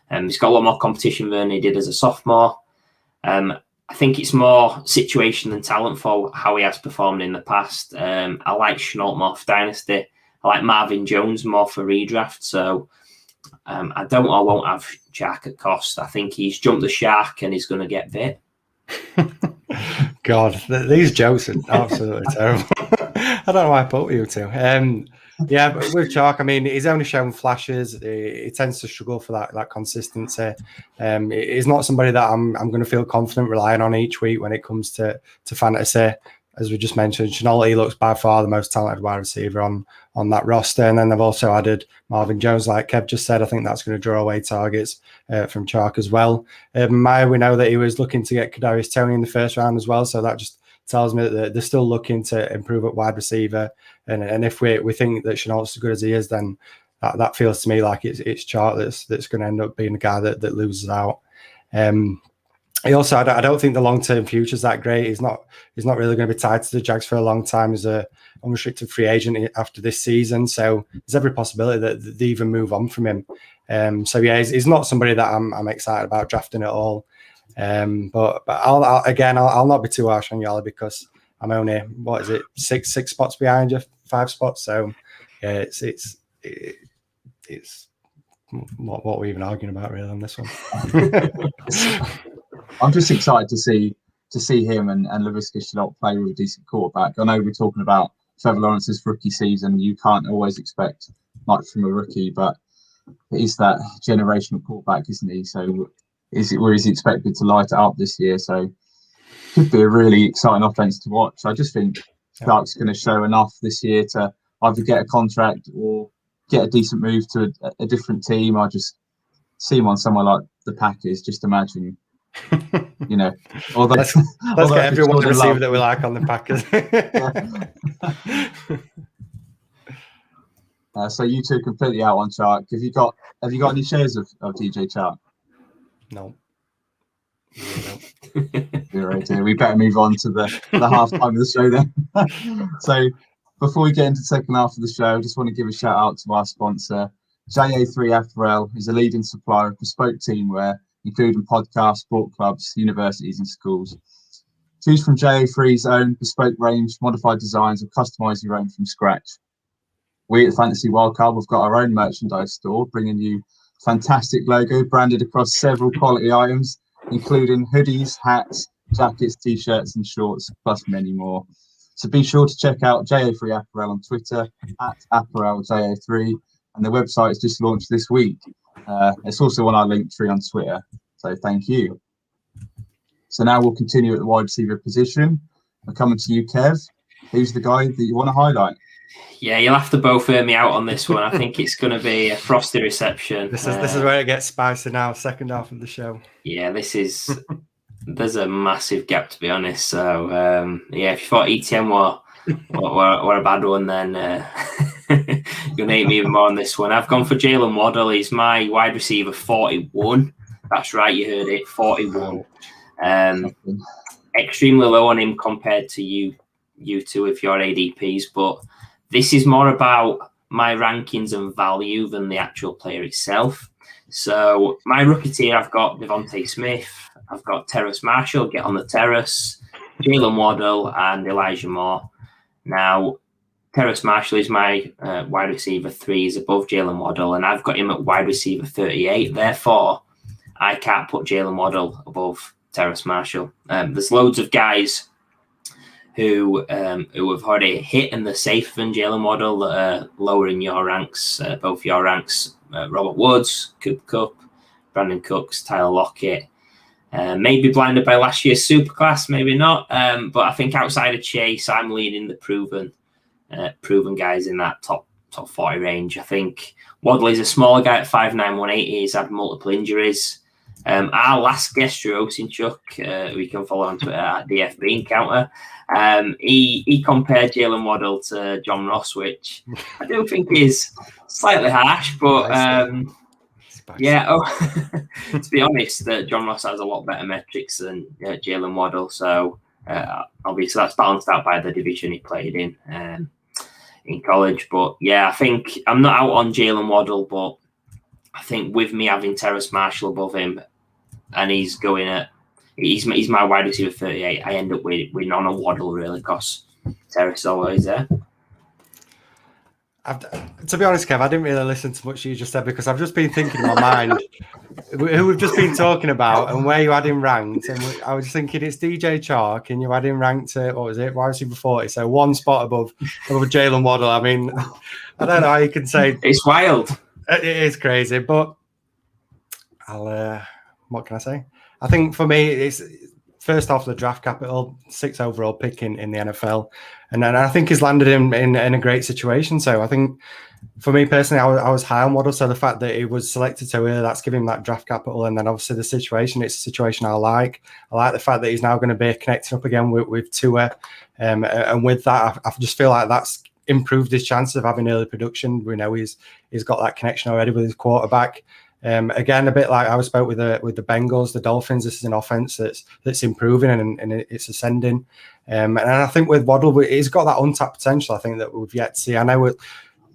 Speaker 3: He's got a lot more competition than he did as a sophomore. I think it's more situation than talent for how he has performed in the past. I like Chenault more for Dynasty. I like Marvin Jones more for redraft. So I don't or won't have Shark at cost. I think he's jumped the shark and he's going to get bit.
Speaker 2: God, these jokes are absolutely terrible. I don't know why I put you two. Yeah, but with Shark, I mean, he's only shown flashes. He tends to struggle for that consistency. He's not somebody that I'm going to feel confident relying on each week when it comes to fantasy. As we just mentioned, Chenault, he looks by far the most talented wide receiver on that roster. And then they've also added Marvin Jones, like Kev just said. I think that's going to draw away targets from Shark as well. We know that he was looking to get Kadarius Toney in the first round as well. So that just tells me that they're still looking to improve at wide receiver. And if we think that Chenault's as good as he is, then that feels to me like it's Shark that's going to end up being the guy that loses out. He also, I don't think the long-term future is that great. He's not really going to be tied to the Jags for a long time as a unrestricted free agent after this season. So there's every possibility that they even move on from him. So yeah, he's not somebody that I'm excited about drafting at all. But I'll not be too harsh on Yali because I'm only six spots behind you, 5 spots. So yeah, it's what we're even arguing about really on this one.
Speaker 1: I'm just excited to see him and LaVisca Chenault play with a decent quarterback. I know we're talking about Trevor Lawrence's rookie season. You can't always expect much from a rookie, but he's that generational quarterback, isn't he? So is he expected to light it up this year? So could be a really exciting offense to watch. I just think Shark's going to show enough this year to either get a contract or get a decent move to a different team. I just see him on somewhere like the Packers. Just imagine.
Speaker 2: Let's get everyone receiver that we like on the Packers.
Speaker 1: So you two are completely out on Chark. Have you got any shares of DJ Chark?
Speaker 2: No.
Speaker 1: We better move on to the half time of the show then. So before we get into the second half of the show, I just want to give a shout out to our sponsor. JA3 Apparel is a leading supplier of bespoke teamwear, including podcasts, sport clubs, universities and schools. Choose from JA3's own bespoke range, modified designs, or customise your own from scratch. We at Fantasy Wildcard have got our own merchandise store, bringing you fantastic logo branded across several quality items, including hoodies, hats, jackets, t-shirts and shorts, plus many more. So be sure to check out JA3 Apparel on Twitter, @ApparelJA3, and the website is just launched this week. It's also on our link tree on Twitter, so thank you. So now we'll continue at the wide receiver position. We're coming to you, Kev. Who's the guy that you want to highlight?
Speaker 3: Yeah, you'll have to both hear me out on this one. I think it's going to be a frosty reception.
Speaker 2: This is where it gets spicy now, second half of the show.
Speaker 3: Yeah, there's a massive gap, to be honest. So, if you thought ETN were a bad one, then you'll hate me even more on this one. I've gone for Jalen Waddle. He's my wide receiver 41. That's right, you heard it, 41. Extremely low on him compared to you two with your ADPs, but this is more about my rankings and value than the actual player itself. So my rookie tier, I've got Devontae Smith, I've got Terrace Marshall, get on the terrace, Jalen Waddle, and Elijah Moore. Now, Terrace Marshall is my wide receiver 3, is above Jalen Waddle, and I've got him at wide receiver 38. Therefore, I can't put Jalen Waddle above Terrace Marshall. There's loads of guys who have already hit and they're safer than Jalen Waddle that are lower in your ranks, both your ranks. Robert Woods, Cooper Kupp, Brandon Cooks, Tyler Lockett. Maybe blinded by last year's Superclass, maybe not. But I think outside of Chase, I'm leading the proven guys in that top 40 range. I think Waddle is a smaller guy at 5'9", 180. He's had multiple injuries. Our last guest, Chuck, we can follow on Twitter at DFB Encounter. He compared Jalen Waddle to John Ross, which I do think is slightly harsh, but to be honest, John Ross has a lot better metrics than Jalen Waddle. So obviously that's balanced out by the division he played in college. But yeah, I think I'm not out on Jalen Waddle, but I think with me having Terrace Marshall above him, and he's my wide receiver 38, I end up with none of Waddle really, because Terrace is always there.
Speaker 2: To be honest, Kev, I didn't really listen to much you just said because I've just been thinking in my mind who we've just been talking about and where you had him ranked. And I was thinking it's DJ Chark and you had him ranked at, what was it, wide receiver 40. So one spot above Jalen Waddle. I mean, I don't know how you can say.
Speaker 3: It's wild.
Speaker 2: It is crazy, but what can I say? I think for me, it's first off the draft capital, 6th overall pick in the NFL. And then I think he's landed in a great situation. So I think for me personally, I was high on Waddle. So the fact that he was selected so early, that's giving him that draft capital. And then obviously the situation, it's a situation I like. I like the fact that he's now going to be connecting up again with Tua. And with that, I just feel like that's improved his chances of having early production. We know he's got that connection already with his quarterback. Again, a bit like I spoke with the Bengals, the Dolphins. This is an offense that's improving and it's ascending. And I think with Waddle, he's got that untapped potential. I think that we've yet to see. I know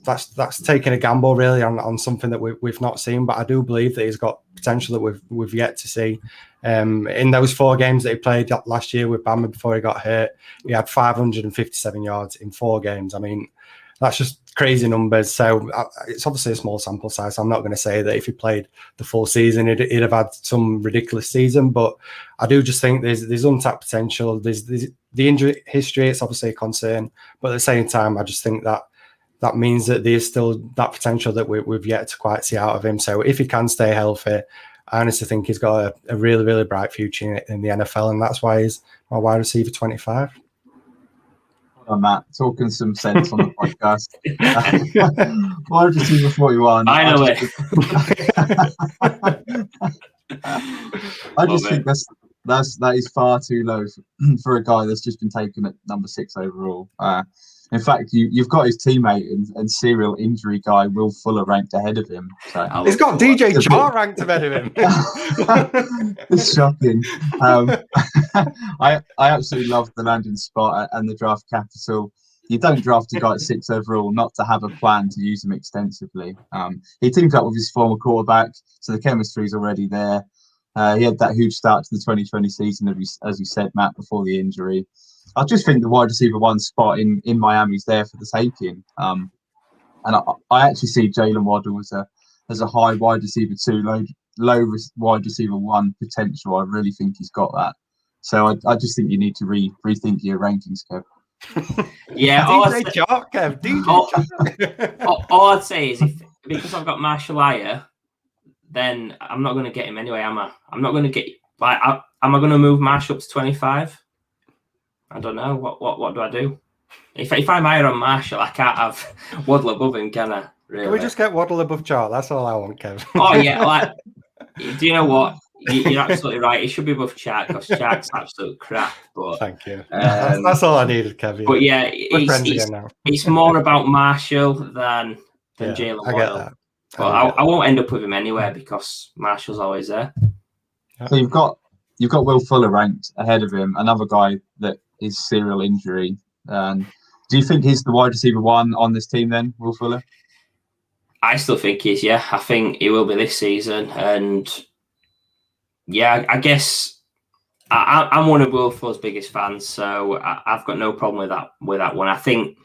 Speaker 2: that's taking a gamble really on something that we've not seen, but I do believe that he's got potential that we've yet to see. In those 4 games that he played last year with Bama before he got hurt, he had 557 yards in 4 games. I mean, that's just crazy numbers. So it's obviously a small sample size. So I'm not going to say that if he played the full season, he'd have had some ridiculous season. But I do just think there's untapped potential. There's the injury history. It's obviously a concern. But at the same time, I just think that means that there's still that potential that we've yet to quite see out of him. So if he can stay healthy, I honestly think he's got a really, really bright future in the NFL. And that's why he's my wide receiver 25.
Speaker 1: On Matt, talking some sense on the podcast. Wide receiver 41.
Speaker 3: I know it.
Speaker 1: I just think that is far too low for a guy that's just been taken at number 6 overall. In fact, you've got his teammate and serial injury guy Will Fuller ranked ahead of him. So
Speaker 2: he's got DJ Chark ranked ahead of him.
Speaker 1: It's shocking. I absolutely love the landing spot and the draft capital. You don't draft a guy at 6 overall not to have a plan to use him extensively. He teamed up with his former quarterback, so the chemistry is already there. He had that huge start to the 2020 season, as you said, Matt, before the injury. I just think the wide receiver 1 spot in Miami's there for the taking. And I actually see Jalen Waddle as a high wide receiver 2, low wide receiver 1 potential. I really think he's got that. So I just think you need to rethink your rankings, Kev.
Speaker 3: Yeah,
Speaker 2: DJ Chark, Kev.
Speaker 3: All I'd say is because I've got Marshall Iyer, then I'm not going to get him anyway, am I? I'm not going to get am I going to move Marshall up to 25? I don't know. What do I do? If I'm higher on Marshall, I can't have Waddle above him, can I? Really?
Speaker 2: Can we just get Waddle above Chark? That's all I want, Kev.
Speaker 3: Oh yeah, do you know what? You're absolutely right. It should be above Chark because Chark's absolute crap. But
Speaker 2: thank you. That's all I needed, Kevin.
Speaker 3: But yeah, it's more about Marshall than Jalen Waddle.
Speaker 2: I get that.
Speaker 3: But I won't end up with him anywhere because Marshall's always there.
Speaker 1: So you've got Will Fuller ranked ahead of him, another guy that is serial injury. Do you think he's the wide receiver 1 on this team then, Will Fuller?
Speaker 3: I still think he is, yeah. I think he will be this season. And yeah, I guess I'm one of Will Fuller's biggest fans, so I've got no problem with that one. I think,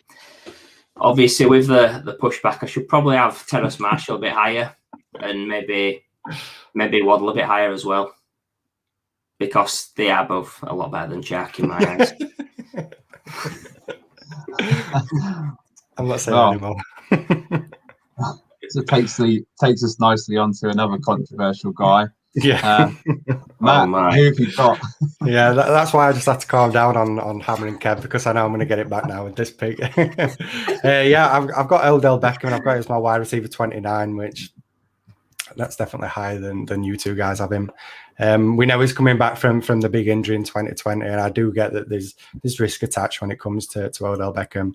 Speaker 3: obviously, with the pushback, I should probably have Terrace Marshall a bit higher and maybe Waddle a bit higher as well, because they are both a lot better than Chark in my eyes.
Speaker 2: I'm not saying anymore.
Speaker 1: So it takes us nicely onto another controversial guy.
Speaker 2: Yeah.
Speaker 1: Matt, who have you got?
Speaker 2: Yeah, that's why I just had to calm down on hammering Kev, because I know I'm going to get it back now with this pick. I've got Odell Beckham, and I've got him as my wide receiver 29, which that's definitely higher than you two guys have him. We know he's coming back from the big injury in 2020, and I do get that there's risk attached when it comes to Odell Beckham.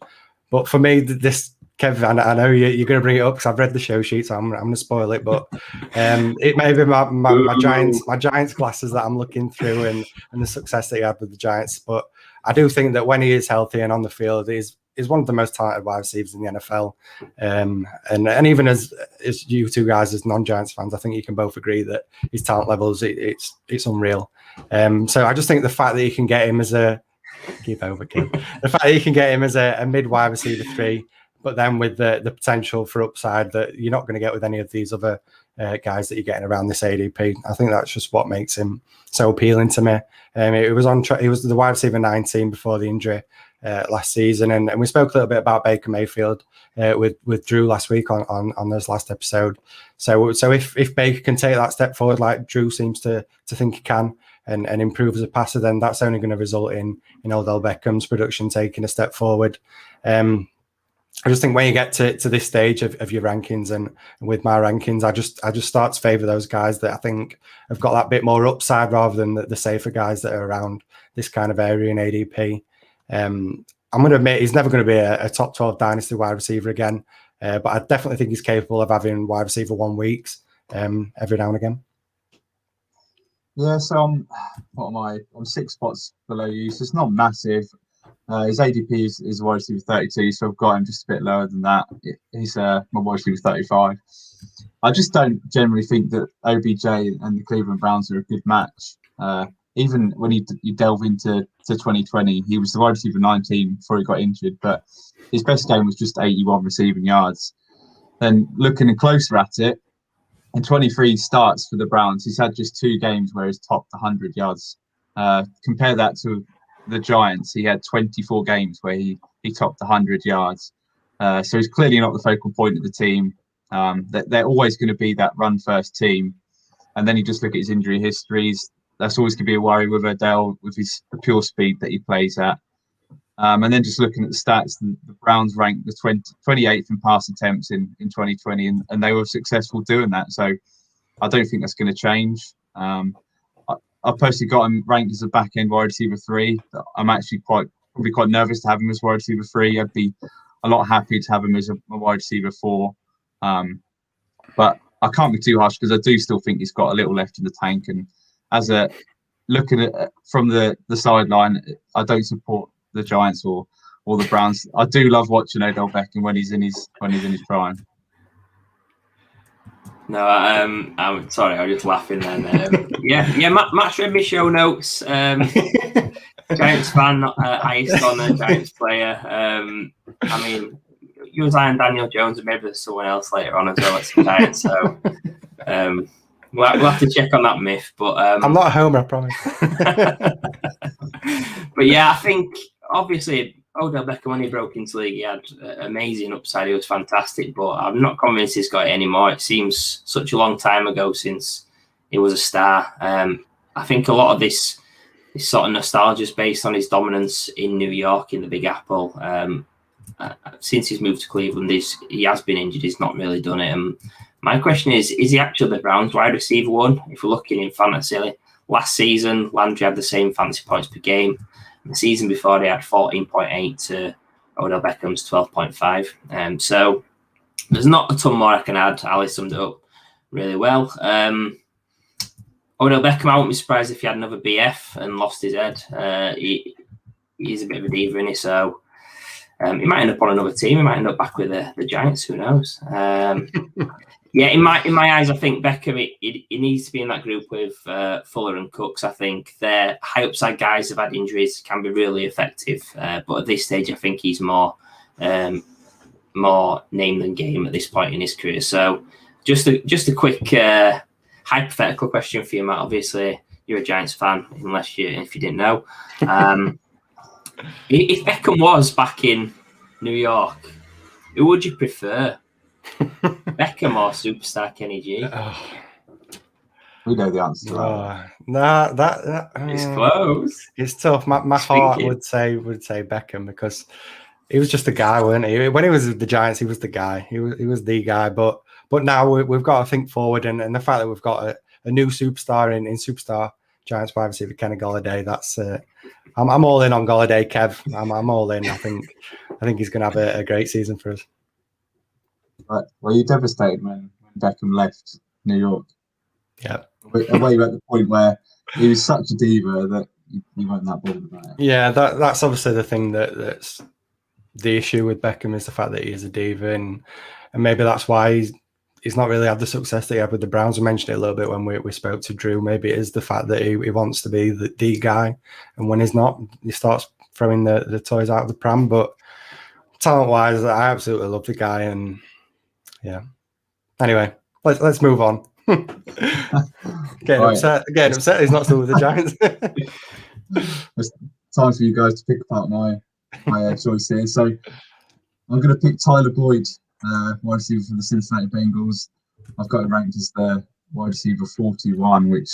Speaker 2: But for me, this Kev, I know you're going to bring it up because I've read the show sheet, so I'm going to spoil it. But it may be my Giants glasses that I'm looking through and the success that he had with the Giants. But I do think that when he is healthy and on the field, he's one of the most talented wide receivers in the NFL. And even as you two guys, as non-Giants fans, I think you can both agree that his talent levels, it's unreal. So I just think the fact that you can get him as the fact that you can get him as a mid wide receiver 3, but then with the potential for upside that you're not going to get with any of these other guys that you're getting around this ADP. I think that's just what makes him so appealing to me. He was the wide receiver 19 before the injury last season, and we spoke a little bit about Baker Mayfield with Drew last week on this last episode. So if Baker can take that step forward like Drew seems to think he can, and improve as a passer, then that's only going to result in Odell Beckham's production taking a step forward. I just think when you get to this stage of your rankings, and with my rankings, I just start to favour those guys that I think have got that bit more upside rather than the safer guys that are around this kind of area in ADP. I'm going to admit he's never going to be a top 12 dynasty wide receiver again, but I definitely think he's capable of having wide receiver 1 weeks every now and again.
Speaker 1: Yeah, so what am I? I'm 6 spots below you, so it's not massive. His ADP is wide receiver 32, so I've got him just a bit lower than that. He's my wide receiver 35. I just don't generally think that OBJ and the Cleveland Browns are a good match. Even when you delve into 2020, he was the wide receiver 19 before he got injured, but his best game was just 81 receiving yards. Then looking closer at it, in 23 starts for the Browns, he's had just 2 games where he's topped 100 yards. Compare that to the Giants. He had 24 games where he topped 100 yards. So he's clearly not the focal point of the team. They're always going to be that run-first team. And then you just look at his injury histories. That's always going to be a worry with Odell, with the pure speed that he plays at. And then just looking at the stats, the Browns ranked the 28th in pass attempts in 2020, and they were successful doing that. So I don't think that's going to change. I've personally got him ranked as a back-end wide receiver 3. I'm actually quite probably quite nervous to have him as wide receiver 3. I'd be a lot happy to have him as a wide receiver 4. But I can't be too harsh because I do still think he's got a little left in the tank. And as a looking at from the sideline, I don't support the Giants or the Browns. I do love watching Odell Beckham when he's in his prime.
Speaker 3: No, I'm sorry, I was just laughing then. Matt read me show notes. Giants fan, not highest on a Giants player. I mean, you was eyeing Daniel Jones and maybe there's someone else later on as well at some Giants. So we'll have to check on that myth. But
Speaker 2: I'm not a homer, I promise.
Speaker 3: But yeah, I think obviously Odell Beckham, when he broke into the league, he had amazing upside. He was fantastic, but I'm not convinced he's got it anymore. It seems such a long time ago since he was a star. I think a lot of this sort of nostalgia is based on his dominance in New York, in the Big Apple. Since he's moved to Cleveland, he has been injured. He's not really done it. My question is he actually the Browns wide receiver 1? If we're looking in fantasy, last season, Landry had the same fantasy points per game. The season before, they had 14.8 to Odell Beckham's 12.5. So there's not a ton more I can add. Ali summed it up really well. Odell Beckham, I wouldn't be surprised if he had another BF and lost his head. He's a bit of a diva in it, so he might end up on another team. He might end up back with the Giants. Who knows? Yeah, in my eyes, I think Beckham he needs to be in that group with Fuller and Cooks. I think they're high upside guys who've had injuries, can be really effective. But at this stage, I think he's more name than game at this point in his career. So just a quick hypothetical question for you, Matt. Obviously, you're a Giants fan, if you didn't know. If Beckham was back in New York, who would you prefer? Beckham or superstar Kenny G?
Speaker 1: We know the answer to that.
Speaker 2: That
Speaker 3: it's close.
Speaker 2: It's tough. My heart would say Beckham because he was just a guy, wasn't he? When he was with the Giants, he was the guy. He was the guy. But now we've got to think forward, and the fact that we've got a new superstar in superstar Giants wide receiver Kenny Golladay. That's I'm all in on Golladay, Kev. I'm all in. I think he's going to have a great season for us.
Speaker 1: Right. Were you devastated when Beckham left New York?
Speaker 2: Yeah.
Speaker 1: Were you at the point where he was such a diva that you weren't that bothered about it?
Speaker 2: Yeah, that's obviously the thing that's the issue with Beckham is the fact that he is a diva, and maybe that's why he's not really had the success that he had with the Browns. We mentioned it a little bit when we spoke to Drew. Maybe it is the fact that he wants to be the guy, and when he's not, he starts throwing the toys out of the pram. But talent-wise, I absolutely love the guy, and yeah. Anyway, let's move on. Getting upset he's not still with the Giants.
Speaker 1: It's time for you guys to pick apart my choice here. So I'm going to pick Tyler Boyd, wide receiver for the Cincinnati Bengals. I've got it ranked as the wide receiver 41, which,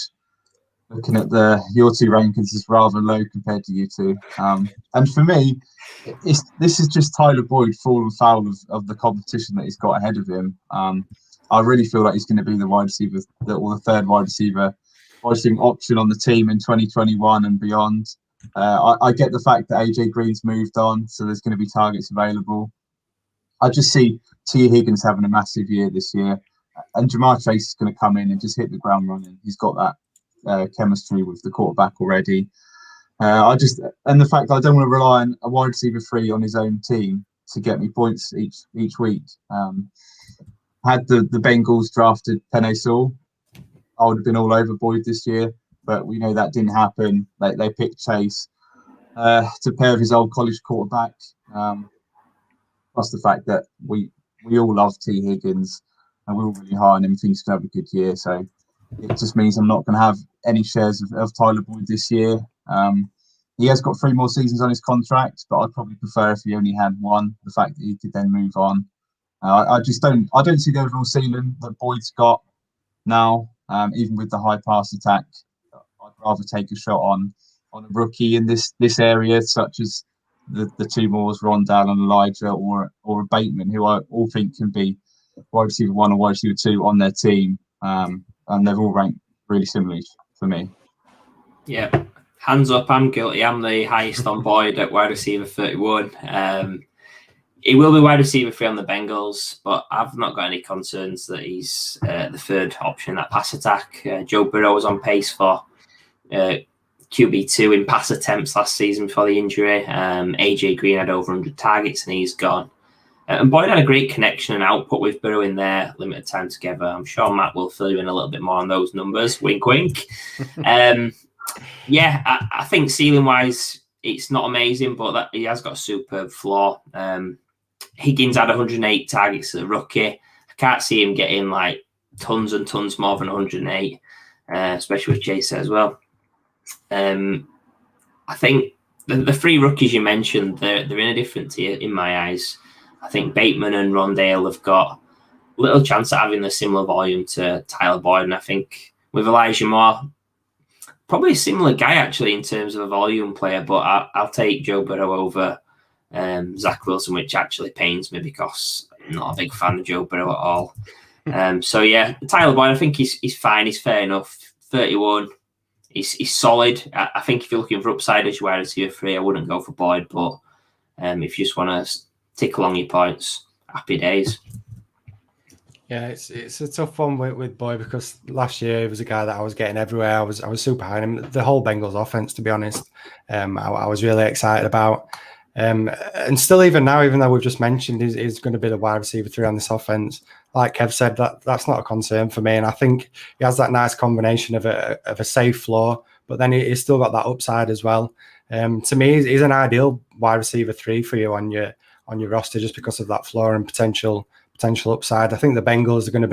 Speaker 1: looking at your two rankings, is rather low compared to you two. And for me, this is just Tyler Boyd falling foul of the competition that he's got ahead of him. I really feel like he's going to be the wide receiver, or the third wide receiver option on the team in 2021 and beyond. I get the fact that AJ Green's moved on, so there's going to be targets available. I just see T. Higgins having a massive year this year, and Jamar Chase is going to come in and just hit the ground running. He's got that chemistry with the quarterback already. And the fact that I don't want to rely on a wide receiver 3 on his own team to get me points each week. Had the Bengals drafted Penei Sewell, I would have been all over Boyd this year, but we know that didn't happen. They picked Chase to pair with his old college quarterback. Plus the fact that we all love T. Higgins and we're all really high on him, think he's going to have a good year. So it just means I'm not going to have any shares of Tyler Boyd this year. He has got 3 more seasons on his contract, but I'd probably prefer if he only had one. The fact that he could then move on. I don't see the overall ceiling that Boyd's got now. Even with the high pass attack, I'd rather take a shot on a rookie in this area, such as the two Moores, Rondale and Elijah, or a Bateman, who I all think can be wide receiver 1 or wide receiver 2 on their team. And they're all ranked really similarly for me.
Speaker 3: Yeah, Hands up, I'm guilty. I'm the highest on Boyd at wide receiver 31. He will be wide receiver 3 on the Bengals, but I've not got any concerns that he's the third option in that pass attack. Joe Burrow was on pace for QB2 in pass attempts last season before the injury. AJ Green had over 100 targets and he's gone. And Boyd had a great connection and output with Burrow in their limited time together. I'm sure Matt will fill you in a little bit more on those numbers. Wink, wink. Yeah, I think ceiling-wise, it's not amazing, but that he has got a superb floor. Higgins had 108 targets as a rookie. I can't see him getting like tons and tons more than 108, especially with Chase as well. I think the three rookies you mentioned, they're in a different tier in my eyes. I think Bateman and Rondale have got little chance at having a similar volume to Tyler Boyd, and I think with Elijah Moore, probably a similar guy actually in terms of a volume player, but I'll take Joe Burrow over Zach Wilson, which actually pains me because I'm not a big fan of Joe Burrow at all. So yeah, Tyler Boyd, I think he's fine. He's fair enough. 31. He's solid. I think if you're looking for upside as your wide receiver 3, I wouldn't go for Boyd, but if you just want to tick along your points, happy days.
Speaker 2: Yeah, it's a tough one with Boyd because last year he was a guy that I was getting everywhere. I was super high on him. The whole Bengals offense, to be honest, I was really excited about. And still, even now, even though we've just mentioned he's going to be the wide receiver 3 on this offense, like Kev said, that's not a concern for me. And I think he has that nice combination of a safe floor, but then he's still got that upside as well. To me, he's an ideal wide receiver 3 for you on your roster just because of that floor and potential upside. I think the Bengals are going to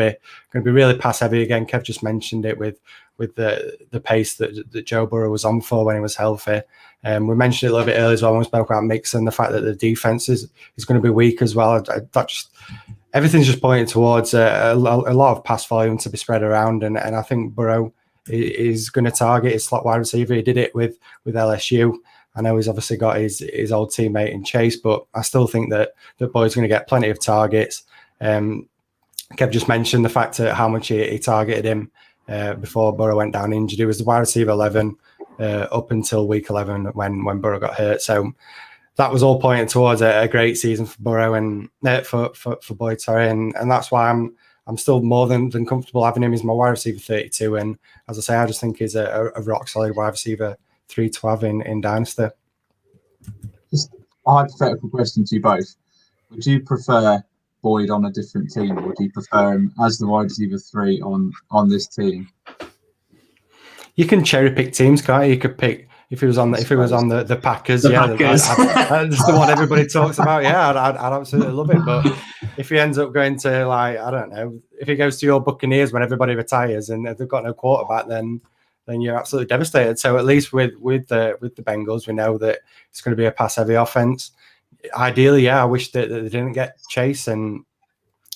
Speaker 2: be really pass heavy again. Kev just mentioned it with the pace that Joe Burrow was on for when he was healthy. We mentioned it a little bit earlier as well when we spoke about Mixon, the fact that the defense is going to be weak as well. Everything's just pointing towards a lot of pass volume to be spread around, and I think Burrow is going to target his slot wide receiver. He did it with LSU. I know he's obviously got his old teammate in Chase, but I still think that Boyd's going to get plenty of targets. Kev just mentioned the fact that how much he targeted him before Burrow went down injured. He was the wide receiver 11 up until week 11 when Burrow got hurt. So that was all pointing towards a great season for Burrow and for Boyd, sorry. And that's why I'm still more than comfortable having him as my wide receiver 32. And as I say, I just think he's a rock solid wide receiver 3 to have in Dynasty.
Speaker 1: Just a hypothetical question to you both. Would you prefer Boyd on a different team, or would you prefer him as the wide receiver 3 on this team?
Speaker 2: You can cherry pick teams, can't you? You could pick if he was on the Packers.
Speaker 3: Packers.
Speaker 2: That's the one everybody talks about. Yeah, I'd absolutely love it. But if he ends up going to, like, I don't know, if he goes to your Buccaneers when everybody retires and they've got no quarterback, then you're absolutely devastated. So at least with the Bengals, we know that it's going to be a pass heavy offense. Ideally, yeah, I wish that they didn't get Chase and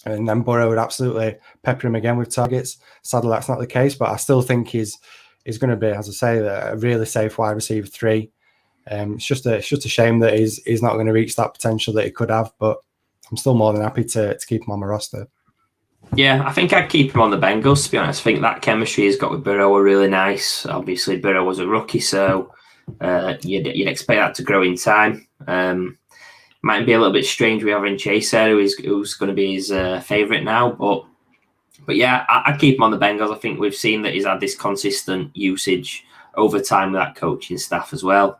Speaker 2: then Burrow would absolutely pepper him again with targets. Sadly, that's not the case, but I still think he's going to be, as I say, a really safe wide receiver 3. It's just a shame that he's not going to reach that potential that he could have, but I'm still more than happy to keep him on my roster.
Speaker 3: Yeah, I think I'd keep him on the Bengals, to be honest. I think that chemistry he's got with Burrow are really nice. Obviously, Burrow was a rookie, so you'd expect that to grow in time. Might be a little bit strange we having Chase there, who's going to be his favourite now. But yeah, I'd keep him on the Bengals. I think we've seen that he's had this consistent usage over time with that coaching staff as well.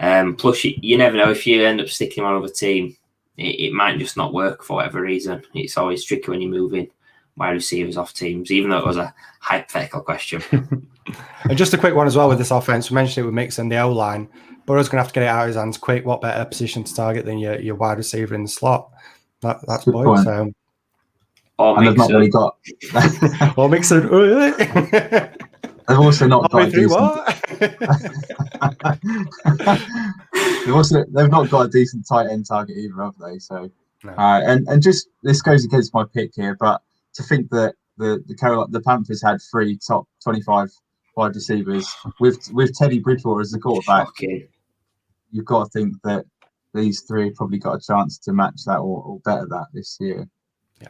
Speaker 3: Plus, you never know, if you end up sticking him on another team, it might just not work for whatever reason. It's always tricky when you're moving wide receivers off teams, even though it was a hypothetical question.
Speaker 2: And just a quick one as well with this offense. We mentioned it with Mixon, the O-line. Burrow's going to have to get it out of his hands quick. What better position to target than your wide receiver in the slot? That's
Speaker 1: Good
Speaker 2: Boyd.
Speaker 1: point.
Speaker 2: So.
Speaker 3: Or
Speaker 1: And they've not really got.
Speaker 2: Or Mixon.
Speaker 1: They've also not got. They've not got a decent tight end target either, have they? So,
Speaker 2: no.
Speaker 1: And just this goes against my pick here, but to think that the Panthers had 3 top 25 wide receivers with Teddy Bridgewater as the quarterback, you've got to think that these 3 probably got a chance to match that or better that this year.
Speaker 2: Yeah.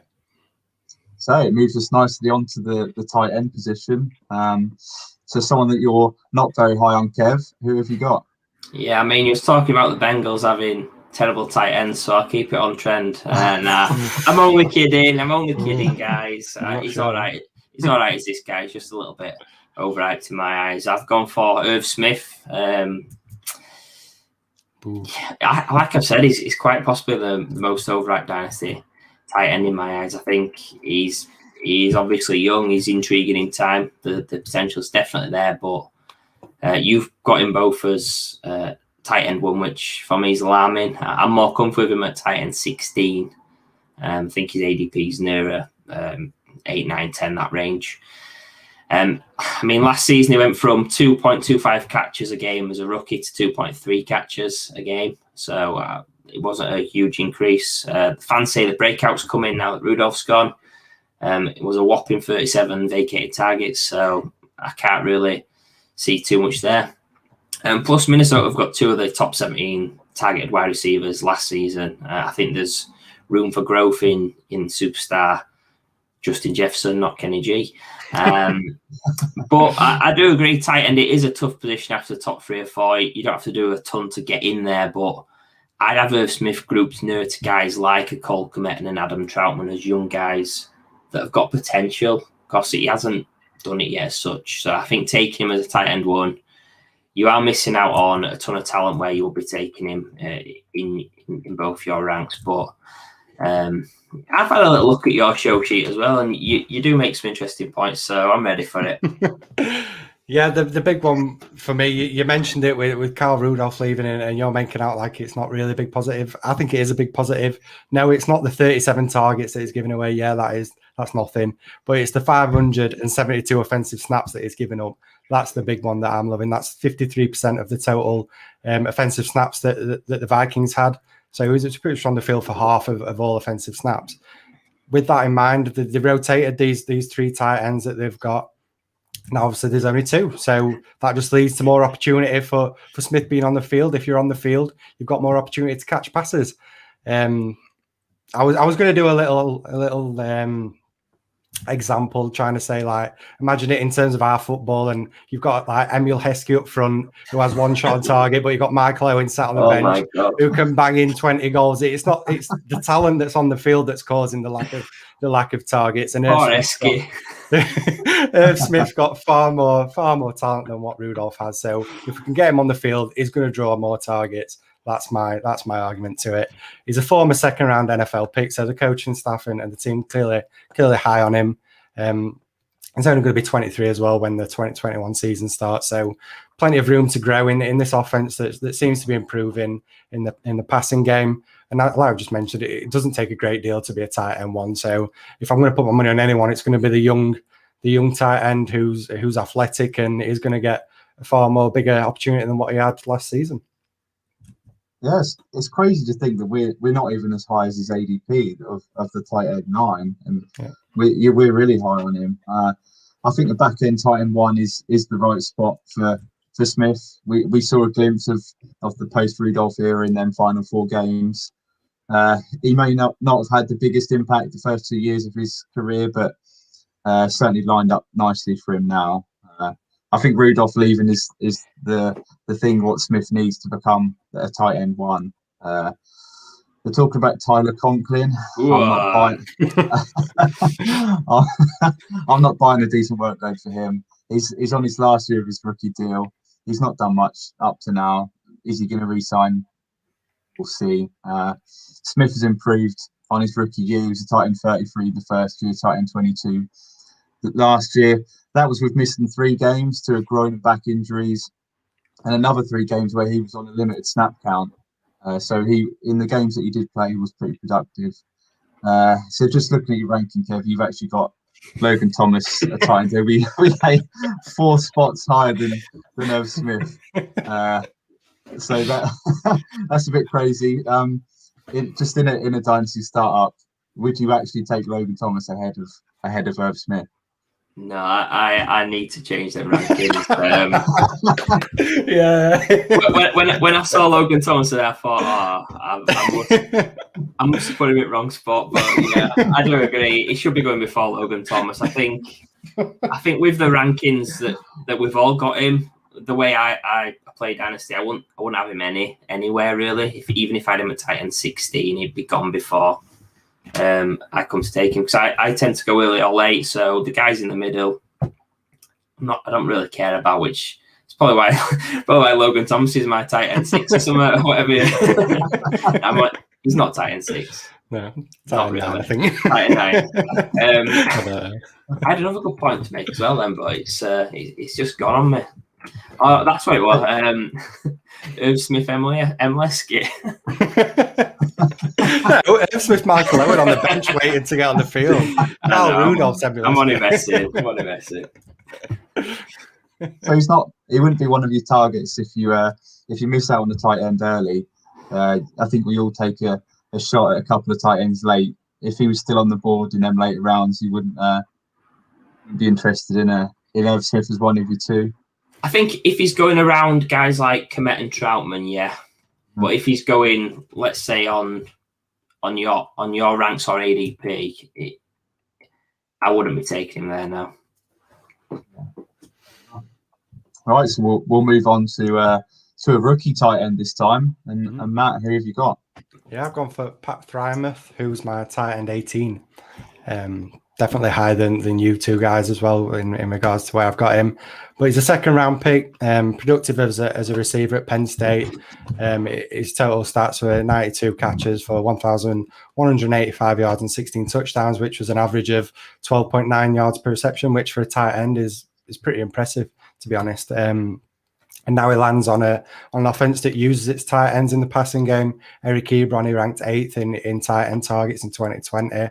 Speaker 1: So it moves us nicely onto the tight end position. So someone that you're not very high on, Kev, who have you got?
Speaker 3: Yeah, I mean, you was talking about the Bengals having terrible tight ends, so I'll keep it on trend. Nah, I'm only kidding. Guys. He's all right. He's all right as this guy. He's just a little bit overhyped in my eyes. I've gone for Irv Smith. Like I've said, he's quite possibly the most overhyped Dynasty tight end in my eyes. I think he's obviously young. He's intriguing in time. The potential is definitely there, but you've got him both as tight end 1, which for me is alarming. I'm more comfortable with him at tight end 16. I think his ADP is nearer 8, 9, 10, that range. I mean, last season he went from 2.25 catches a game as a rookie to 2.3 catches a game. So it wasn't a huge increase. Fans say the breakout's coming now that Rudolph's gone. It was a whopping 37 vacated targets, so I can't really see too much there. Plus, Minnesota have got 2 of the top 17 targeted wide receivers last season. I think there's room for growth in superstar Justin Jefferson, not Kenny G. But I do agree, tight end, it is a tough position after the top 3 or 4. You don't have to do a ton to get in there, but I'd have Irv Smith grouped near to guys like a Cole Kmet and an Adam Troutman as young guys that have got potential, because he hasn't done it yet as such. So I think taking him as a tight end 1, you are missing out on a ton of talent where you'll be taking him in both your ranks. But I've had a little look at your show sheet as well, and you do make some interesting points, so I'm ready for it.
Speaker 2: Yeah, the big one for me, you mentioned it with Kyle Rudolph leaving, and you're making out like it's not really a big positive. I think it is a big positive. No, it's not the 37 targets that he's giving away. Yeah, that's nothing. But it's the 572 offensive snaps that he's given up. That's the big one that I'm loving. That's 53% of the total offensive snaps that the Vikings had. So he was pretty much on the field for half of all offensive snaps. With that in mind, they rotated these 3 tight ends that they've got. Now, obviously, there's only 2. So that just leads to more opportunity for Smith being on the field. If you're on the field, you've got more opportunity to catch passes. I was going to do a little example, trying to say, like, imagine it in terms of our football, and you've got like Emil Heskey up front who has 1 shot on target, but you've got Michael Owen sat on the bench who can bang in 20 goals. It's the talent that's on the field that's causing the lack of targets. And Irv Smith got far more talent than what Rudolph has. So if we can get him on the field, he's going to draw more targets. That's my argument to it. He's a former 2nd round NFL pick, so the coaching staff and the team clearly high on him. He's only going to be 23 as well when the 2021 season starts, so plenty of room to grow in this offense that seems to be improving in the passing game. And like I just mentioned, it doesn't take a great deal to be a tight end 1. So if I'm going to put my money on anyone, it's going to be the young tight end who's athletic and is going to get a far more bigger opportunity than what he had last season.
Speaker 1: Yes, it's crazy to think that we're not even as high as his ADP of the tight end 9, and we're really high on him. I think the back end tight end 1 is the right spot for Smith. We saw a glimpse of the post Rudolph era in them final 4 games. He may not have had the biggest impact the first 2 years of his career, but certainly lined up nicely for him now. I think Rudolph leaving is the thing what Smith needs to become a tight end 1. We're talking about Tyler Conklin. I'm not buying a decent workload for him. He's on his last year of his rookie deal. He's not done much up to now. Is he going to re-sign? We'll see. Smith has improved on his rookie year. He was a tight end 33 the first year, tight end 22 last year. That was with missing 3 games to a groin and back injuries, and another 3 games where he was on a limited snap count. So he, in the games that he did play, he was pretty productive. So just looking at your ranking, Kev, you've actually got Logan Thomas a tight end. We lay 4 spots higher than Irv Smith. So that's a bit crazy. Just in a dynasty startup, would you actually take Logan Thomas ahead of Irv Smith?
Speaker 3: No, I need to change them rankings. When I saw Logan Thomas, I thought, I must have put him in the wrong spot. But yeah, I do agree. He should be going before Logan Thomas. I think with the rankings that we've all got him, the way I play Dynasty, I wouldn't have him anywhere really. Even if I had him at tight end 16, he'd be gone before I come to take him, because I tend to go early or late. So the guys in the middle, I don't really care about which. It's probably why Logan Thomas is my tight end 6 or something, or whatever. He's not tight end 6.
Speaker 2: No,
Speaker 3: not really.
Speaker 2: 9, I think.
Speaker 3: Tight end 9. I had another good point to make as well, then, but it's just gone on me. Oh, that's what it was. Irv Smith, Emleski.
Speaker 2: No, Irv Smith, Michael Owen on the bench waiting to get on the field. Rudolph's
Speaker 3: I'm on investing.
Speaker 1: So he wouldn't be one of your targets if you miss out on the tight end early. I think we all take a shot at a couple of tight ends late. If he was still on the board in them later rounds, you wouldn't be interested in Irv Smith as one of your two.
Speaker 3: I think if he's going around guys like Komet and Troutman, yeah. But if he's going, let's say on your ranks or ADP, I wouldn't be taking him there now.
Speaker 1: All right, so we'll move on to a rookie tight end this time. And Matt, who have you got?
Speaker 2: Yeah, I've gone for Pat Frymouth, who's my tight end 18. Definitely higher than you two guys as well in regards to where I've got him. But he's a second-round pick, productive as a receiver at Penn State. His total stats were 92 catches for 1,185 yards and 16 touchdowns, which was an average of 12.9 yards per reception, which for a tight end is pretty impressive, to be honest. And now he lands on an offense that uses its tight ends in the passing game. Eric Ebron, he ranked 8th in tight end targets in 2020.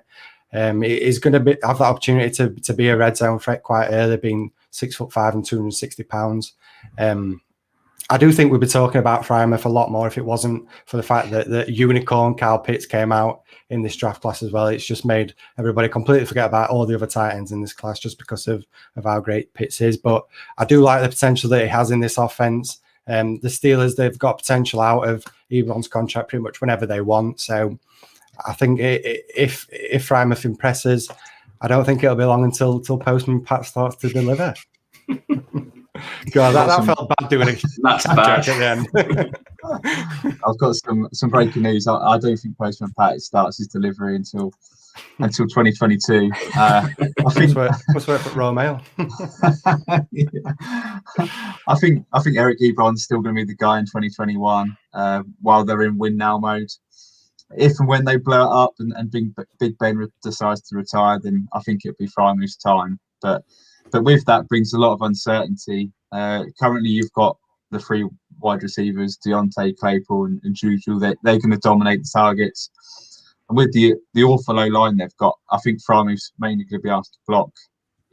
Speaker 2: He's going to have that opportunity to be a red zone threat quite early, being 6'5" and 260 pounds. I do think we'd be talking about Frymouth a lot more if it wasn't for the fact that Unicorn Kyle Pitts came out in this draft class as well. It's just made everybody completely forget about all the other tight ends in this class just because of how great Pitts is. But I do like the potential that he has in this offense. The Steelers, they've got potential out of Ebron's contract pretty much whenever they want. So I think if Frymouth impresses, I don't think it'll be long until Postman Pat starts to deliver. God, that felt bad doing it.
Speaker 3: That's bad.
Speaker 2: At the end.
Speaker 1: I've got some breaking news. I don't think Postman Pat starts his delivery until 2022. I think
Speaker 2: must work for Royal Mail.
Speaker 1: Yeah. I think Eric Ebron's still going to be the guy in 2021 while they're in win now mode. If and when they blow it up and Big Ben decides to retire, then I think it'll be Frymouth's time. But with that brings a lot of uncertainty. Currently, you've got the 3 wide receivers, Deontay, Claypool, and Juju. They're going to dominate the targets. And with the awful low line they've got, I think Frymouth's mainly going to be asked to block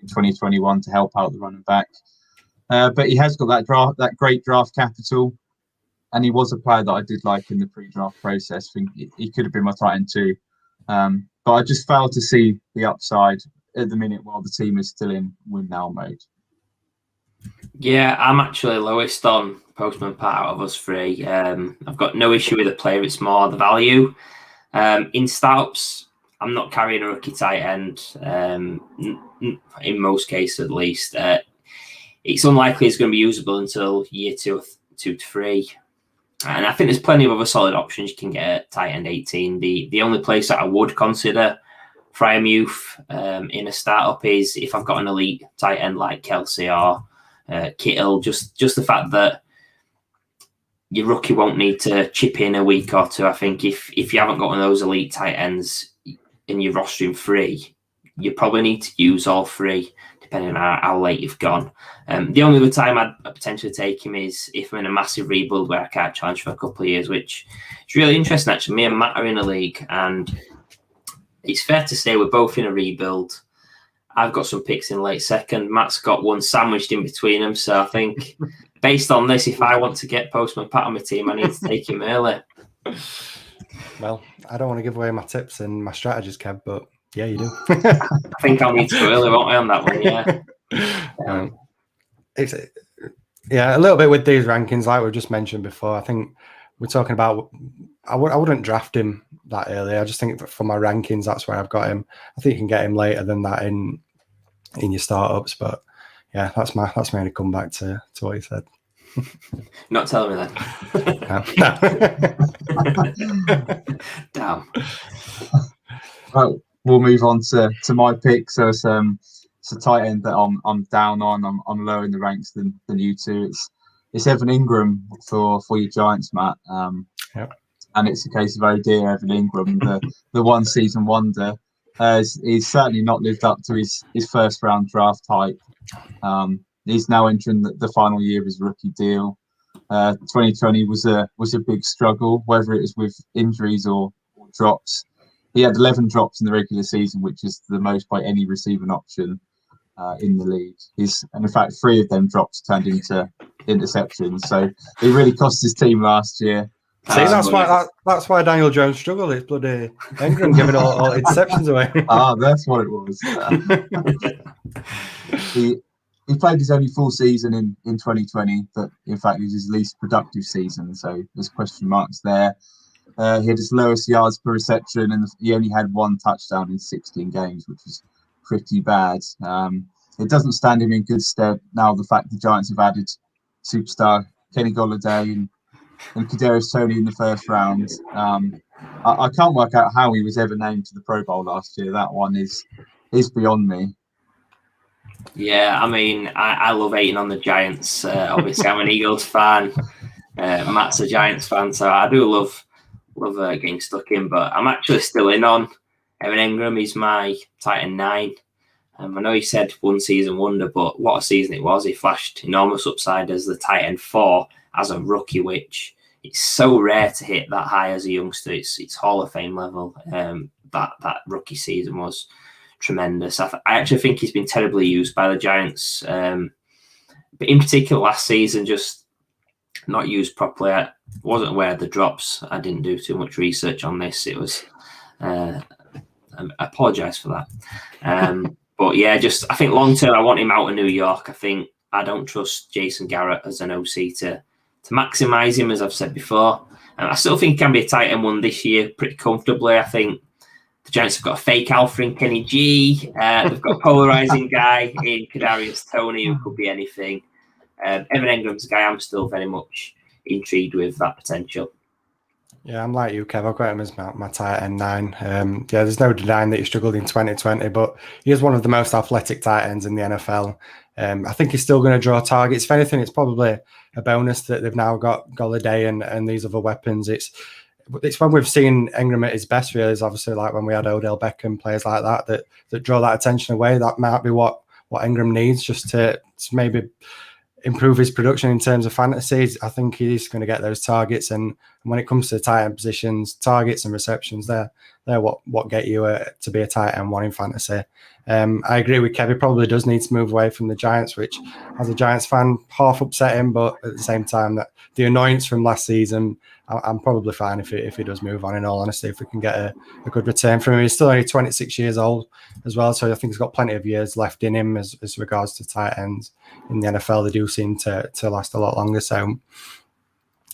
Speaker 1: in 2021 to help out the running back. But he has got that great draft capital. And he was a player that I did like in the pre-draft process. I think he could have been my tight end too. But I just failed to see the upside at the minute while the team is still in win now mode.
Speaker 3: Yeah, I'm actually lowest on Postman Pat out of us 3. I've got no issue with the player. It's more the value. In startups, I'm not carrying a rookie tight end, in most cases at least. It's unlikely it's going to be usable until year 2 to 3. And I think there's plenty of other solid options you can get at tight end 18. The only place that I would consider Frymouth in a startup is if I've got an elite tight end like Kelsey or Kittle. Just the fact that your rookie won't need to chip in a week or two. I think if you haven't got one of those elite tight ends in your rostering 3, you probably need to use all 3. Depending on how late you've gone. The only other time I'd potentially take him is if I'm in a massive rebuild where I can't challenge for a couple of years, which is really interesting, actually. Me and Matt are in a league, and it's fair to say we're both in a rebuild. I've got some picks in late second. Matt's got one sandwiched in between them. So I think based on this, if I want to get Postman Pat on my team, I need to take him early.
Speaker 2: Well, I don't want to give away my tips and my strategies, Kev, but Yeah, you do.
Speaker 3: I think I'll need to go early, won't I, on that one? Yeah.
Speaker 2: It's a little bit with these rankings, like we just mentioned before. I think we're talking about. I wouldn't draft him that early. I just think for my rankings, that's where I've got him. I think you can get him later than that in your startups, but yeah, that's my only comeback to what you said.
Speaker 3: Not telling me that. Damn.
Speaker 1: Right, we'll move on to my pick. So it's a tight end that I'm down on. I'm lower in the ranks than you two. It's Evan Ingram for your Giants, Matt.
Speaker 2: Yep.
Speaker 1: And it's a case of, oh dear, Evan Ingram, the one season wonder. He's certainly not lived up to his first round draft hype. He's now entering the final year of his rookie deal. 2020 was a big struggle, whether it was with injuries or drops. He had 11 drops in the regular season, which is the most by any receiving option in the league. And in fact, 3 of them drops turned into interceptions. So it really cost his team last year.
Speaker 2: See, that's why Daniel Jones struggled. It's bloody Ingram giving all interceptions away.
Speaker 1: That's what it was. He played his only full season in 2020, but in fact it was his least productive season. So there's question marks there. He had his lowest yards per reception, and he only had 1 touchdown in 16 games, which is pretty bad. It doesn't stand him in good stead now. The fact the Giants have added superstar Kenny Golladay and Kadarius Toney in the first round. I can't work out how he was ever named to the Pro Bowl last year. That one is beyond me.
Speaker 3: Yeah, I mean, I love hating on the Giants. Obviously, I'm an Eagles fan. Matt's a Giants fan, so I do love getting stuck in. But I'm actually still in on Evan Ingram. He's my tight end 9. I know he said one season wonder, but what a season it was. He flashed enormous upside as the tight end 4 as a rookie, which it's so rare to hit that high as a youngster. It's Hall of Fame level. That rookie season was tremendous. I actually think he's been terribly used by the Giants, but in particular last season, just not used properly. I wasn't aware of the drops. I didn't do too much research on this. It was I apologise for that. But yeah, just I think long term, I want him out of New York. I don't trust Jason Garrett as an OC to maximise him, as I've said before. And I still think he can be a tight end 1 this year pretty comfortably. I think the Giants have got a fake alpha in Kenny G. They've got a polarising guy in Kadarius Toney who could be anything. Evan Ingram's a guy I'm still very much intrigued with that potential.
Speaker 2: Yeah, I'm like you, Kev. I've got him as my tight end 9. There's no denying that he struggled in 2020, but he is one of the most athletic tight ends in the NFL. I think he's still going to draw targets. If anything, it's probably a bonus that they've now got Golladay and these other weapons. It's when we've seen Ingram at his best, really, is obviously like when we had Odell Beckham, players like that draw that attention away. That might be what Ingram needs just to maybe improve his production in terms of fantasy. I think he's going to get those targets, and when it comes to tight end positions, targets and receptions, they're what get you to be a tight end 1 in fantasy. I agree with Kev. He probably does need to move away from the Giants, which as a Giants fan half upset him, but at the same time, that the annoyance from last season, I'm probably fine if he does move on, in all honesty, if we can get a good return from him. He's still only 26 years old as well, so I think he's got plenty of years left in him as regards to tight ends in the NFL. They do seem to last a lot longer, so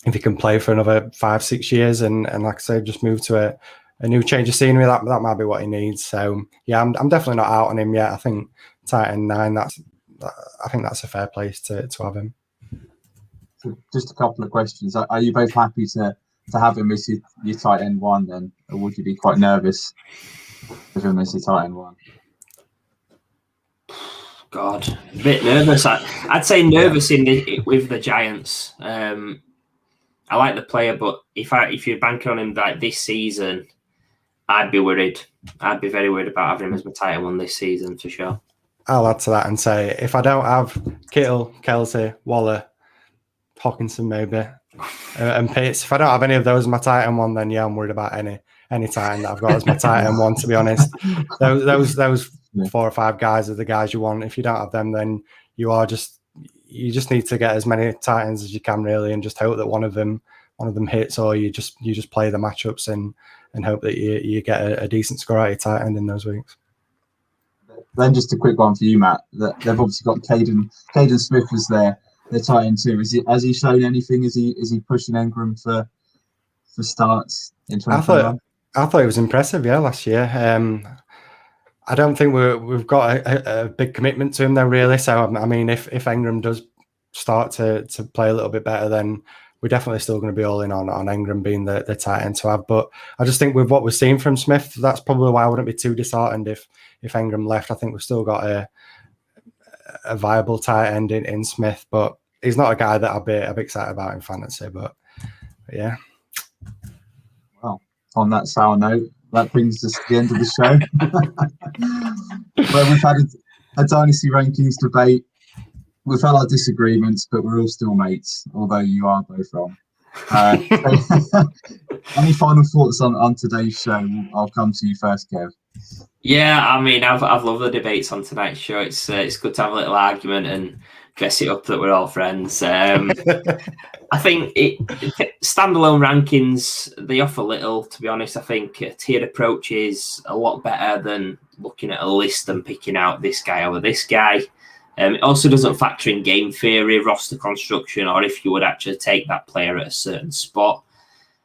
Speaker 2: if he can play for another 5-6 years and like I say, just move to a new change of scenery, that might be what he needs. So yeah, I'm definitely not out on him yet. I think tight end 9, I think that's a fair place to have him.
Speaker 1: So just a couple of questions. Are you both happy to have him as your tight end 1 then, or would you be quite nervous with him as your tight end 1?
Speaker 3: God, a bit nervous. I'd say nervous with the Giants. I like the player, but if you're banking on him like this season, I'd be worried. I'd be very worried about having him as my tight end 1 this season for sure.
Speaker 2: I'll add to that and say if I don't have Kittle, Kelsey, Waller, Hawkinson maybe, and Pitts, if I don't have any of those as my tight end 1, then yeah, I'm worried about any tight end that I've got as my tight end 1. To be honest, those 4 or 5 guys are the guys you want. If you don't have them, then you just need to get as many tight ends as you can, really, and just hope that one of them hits, or you just play the matchups and hope that you get a decent score out of your tight end in those weeks.
Speaker 1: Then just a quick one for you, Matt. That they've obviously got Caden Smith as their tight end too. Has he shown anything? Is he pushing Ingram for starts in 2021?
Speaker 2: I thought it was impressive, last year. I don't think we've got a big commitment to him though, really. So I mean, if Ingram does start to play a little bit better, then we're definitely still going to be all in on Ingram being the tight end to have. But I just think with what we're seeing from Smith, that's probably why I wouldn't be too disheartened if Ingram left. I think we've still got a viable tight end in Smith, but he's not a guy that I'd be excited about in fantasy. But yeah.
Speaker 1: Well, on that sour note, that brings us to the end of the show. Well, we've had a Dynasty rankings debate. We've had our disagreements, but we're all still mates, although you are both wrong. Any final thoughts on today's show? I'll come to you first, Kev.
Speaker 3: Yeah, I mean, I've loved the debates on tonight's show. It's good to have a little argument and dress it up that we're all friends. I think standalone rankings, they offer little, to be honest. I think a tiered approach is a lot better than looking at a list and picking out this guy over this guy. It also doesn't factor in game theory, roster construction, or if you would actually take that player at a certain spot.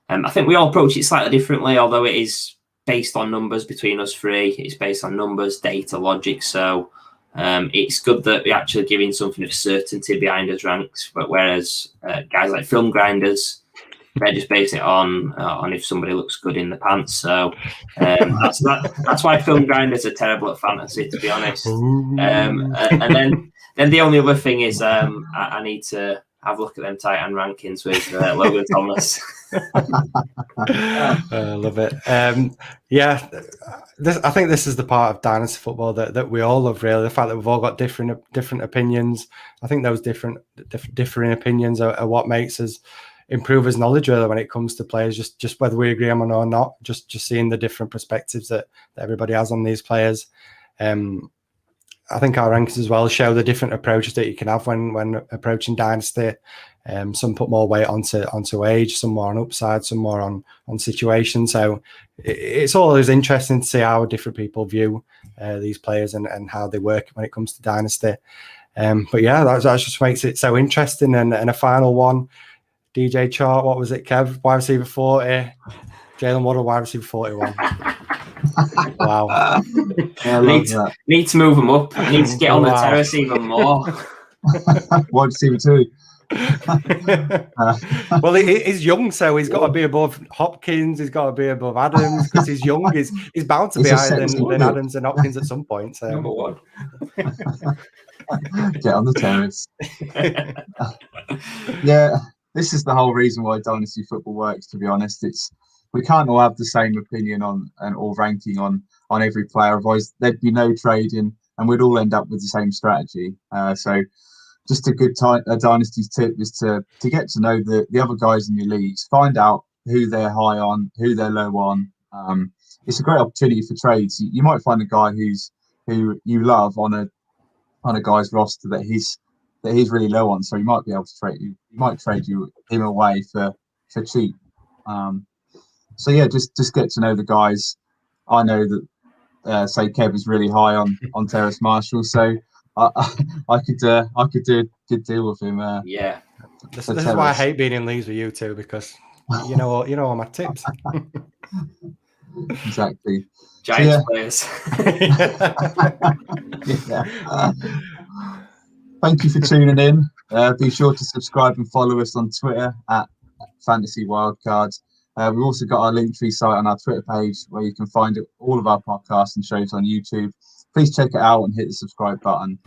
Speaker 3: I think we all approach it slightly differently, although it is based on numbers between us three. It's based on numbers, data, logic. So it's good that we're actually giving something of certainty behind his ranks. But whereas guys like film grinders, they're just basing it on if somebody looks good in the pants. So that's why film grinders are terrible at fantasy, to be honest. And then the only other thing is I need to have a look at them tight end rankings with Logan Thomas.
Speaker 2: I love it. I think this is the part of Dynasty football that we all love, really. The fact that we've all got different opinions. I think those differing opinions are what makes us improve his knowledge, really, when it comes to players, just whether we agree on them or not, just seeing the different perspectives that everybody has on these players. I think our rankings as well show the different approaches that you can have when approaching Dynasty. Some put more weight onto age, some more on upside, some more on situation. So it's always interesting to see how different people view these players and how they work when it comes to Dynasty. But yeah, that just makes it so interesting. And a final one, DJ chart, what was it, Kev? Wide receiver 40, Jalen Waddle, wide receiver 41. Wow.
Speaker 3: Need to move him up. I need to get on the terrace even more.
Speaker 1: Wide receiver 2.
Speaker 2: Well, he's young, so he's got to be above Hopkins. He's got to be above Adams because he's young. He's bound to be higher than Adams and Hopkins at some point. So.
Speaker 3: Number one.
Speaker 1: Get on the terrace. Yeah, this is the whole reason why Dynasty football works, to be honest. We can't all have the same opinion on or ranking on every player, otherwise there'd be no trading and we'd all end up with the same strategy. So just a good Dynasty tip is to get to know the other guys in your leagues, find out who they're high on, who they're low on. It's a great opportunity for trades. You might find a guy who you love on a guy's roster that he's really low on, so you might be able to trade you. You might trade him away for cheap. So yeah, just get to know the guys. I know that say Kev is really high on Terrace Marshall, so I could do a good deal with him.
Speaker 2: Yeah, this is why I hate being in leagues with you two, because you know all my tips.
Speaker 1: Exactly.
Speaker 3: Giants players.
Speaker 1: Yeah. Thank you for tuning in. Be sure to subscribe and follow us on Twitter at Fantasy Wildcards. We've also got our Linktree site on our Twitter page where you can find all of our podcasts and shows on YouTube. Please check it out and hit the subscribe button.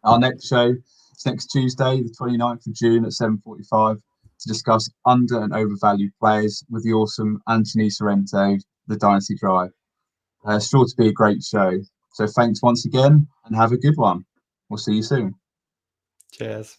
Speaker 1: Our next show is next Tuesday, the 29th of June at 7:45 to discuss under and overvalued players with the awesome Anthony Sorrento, the Dynasty Drive. Sure to be a great show. So thanks once again and have a good one. We'll see you soon.
Speaker 2: Cheers.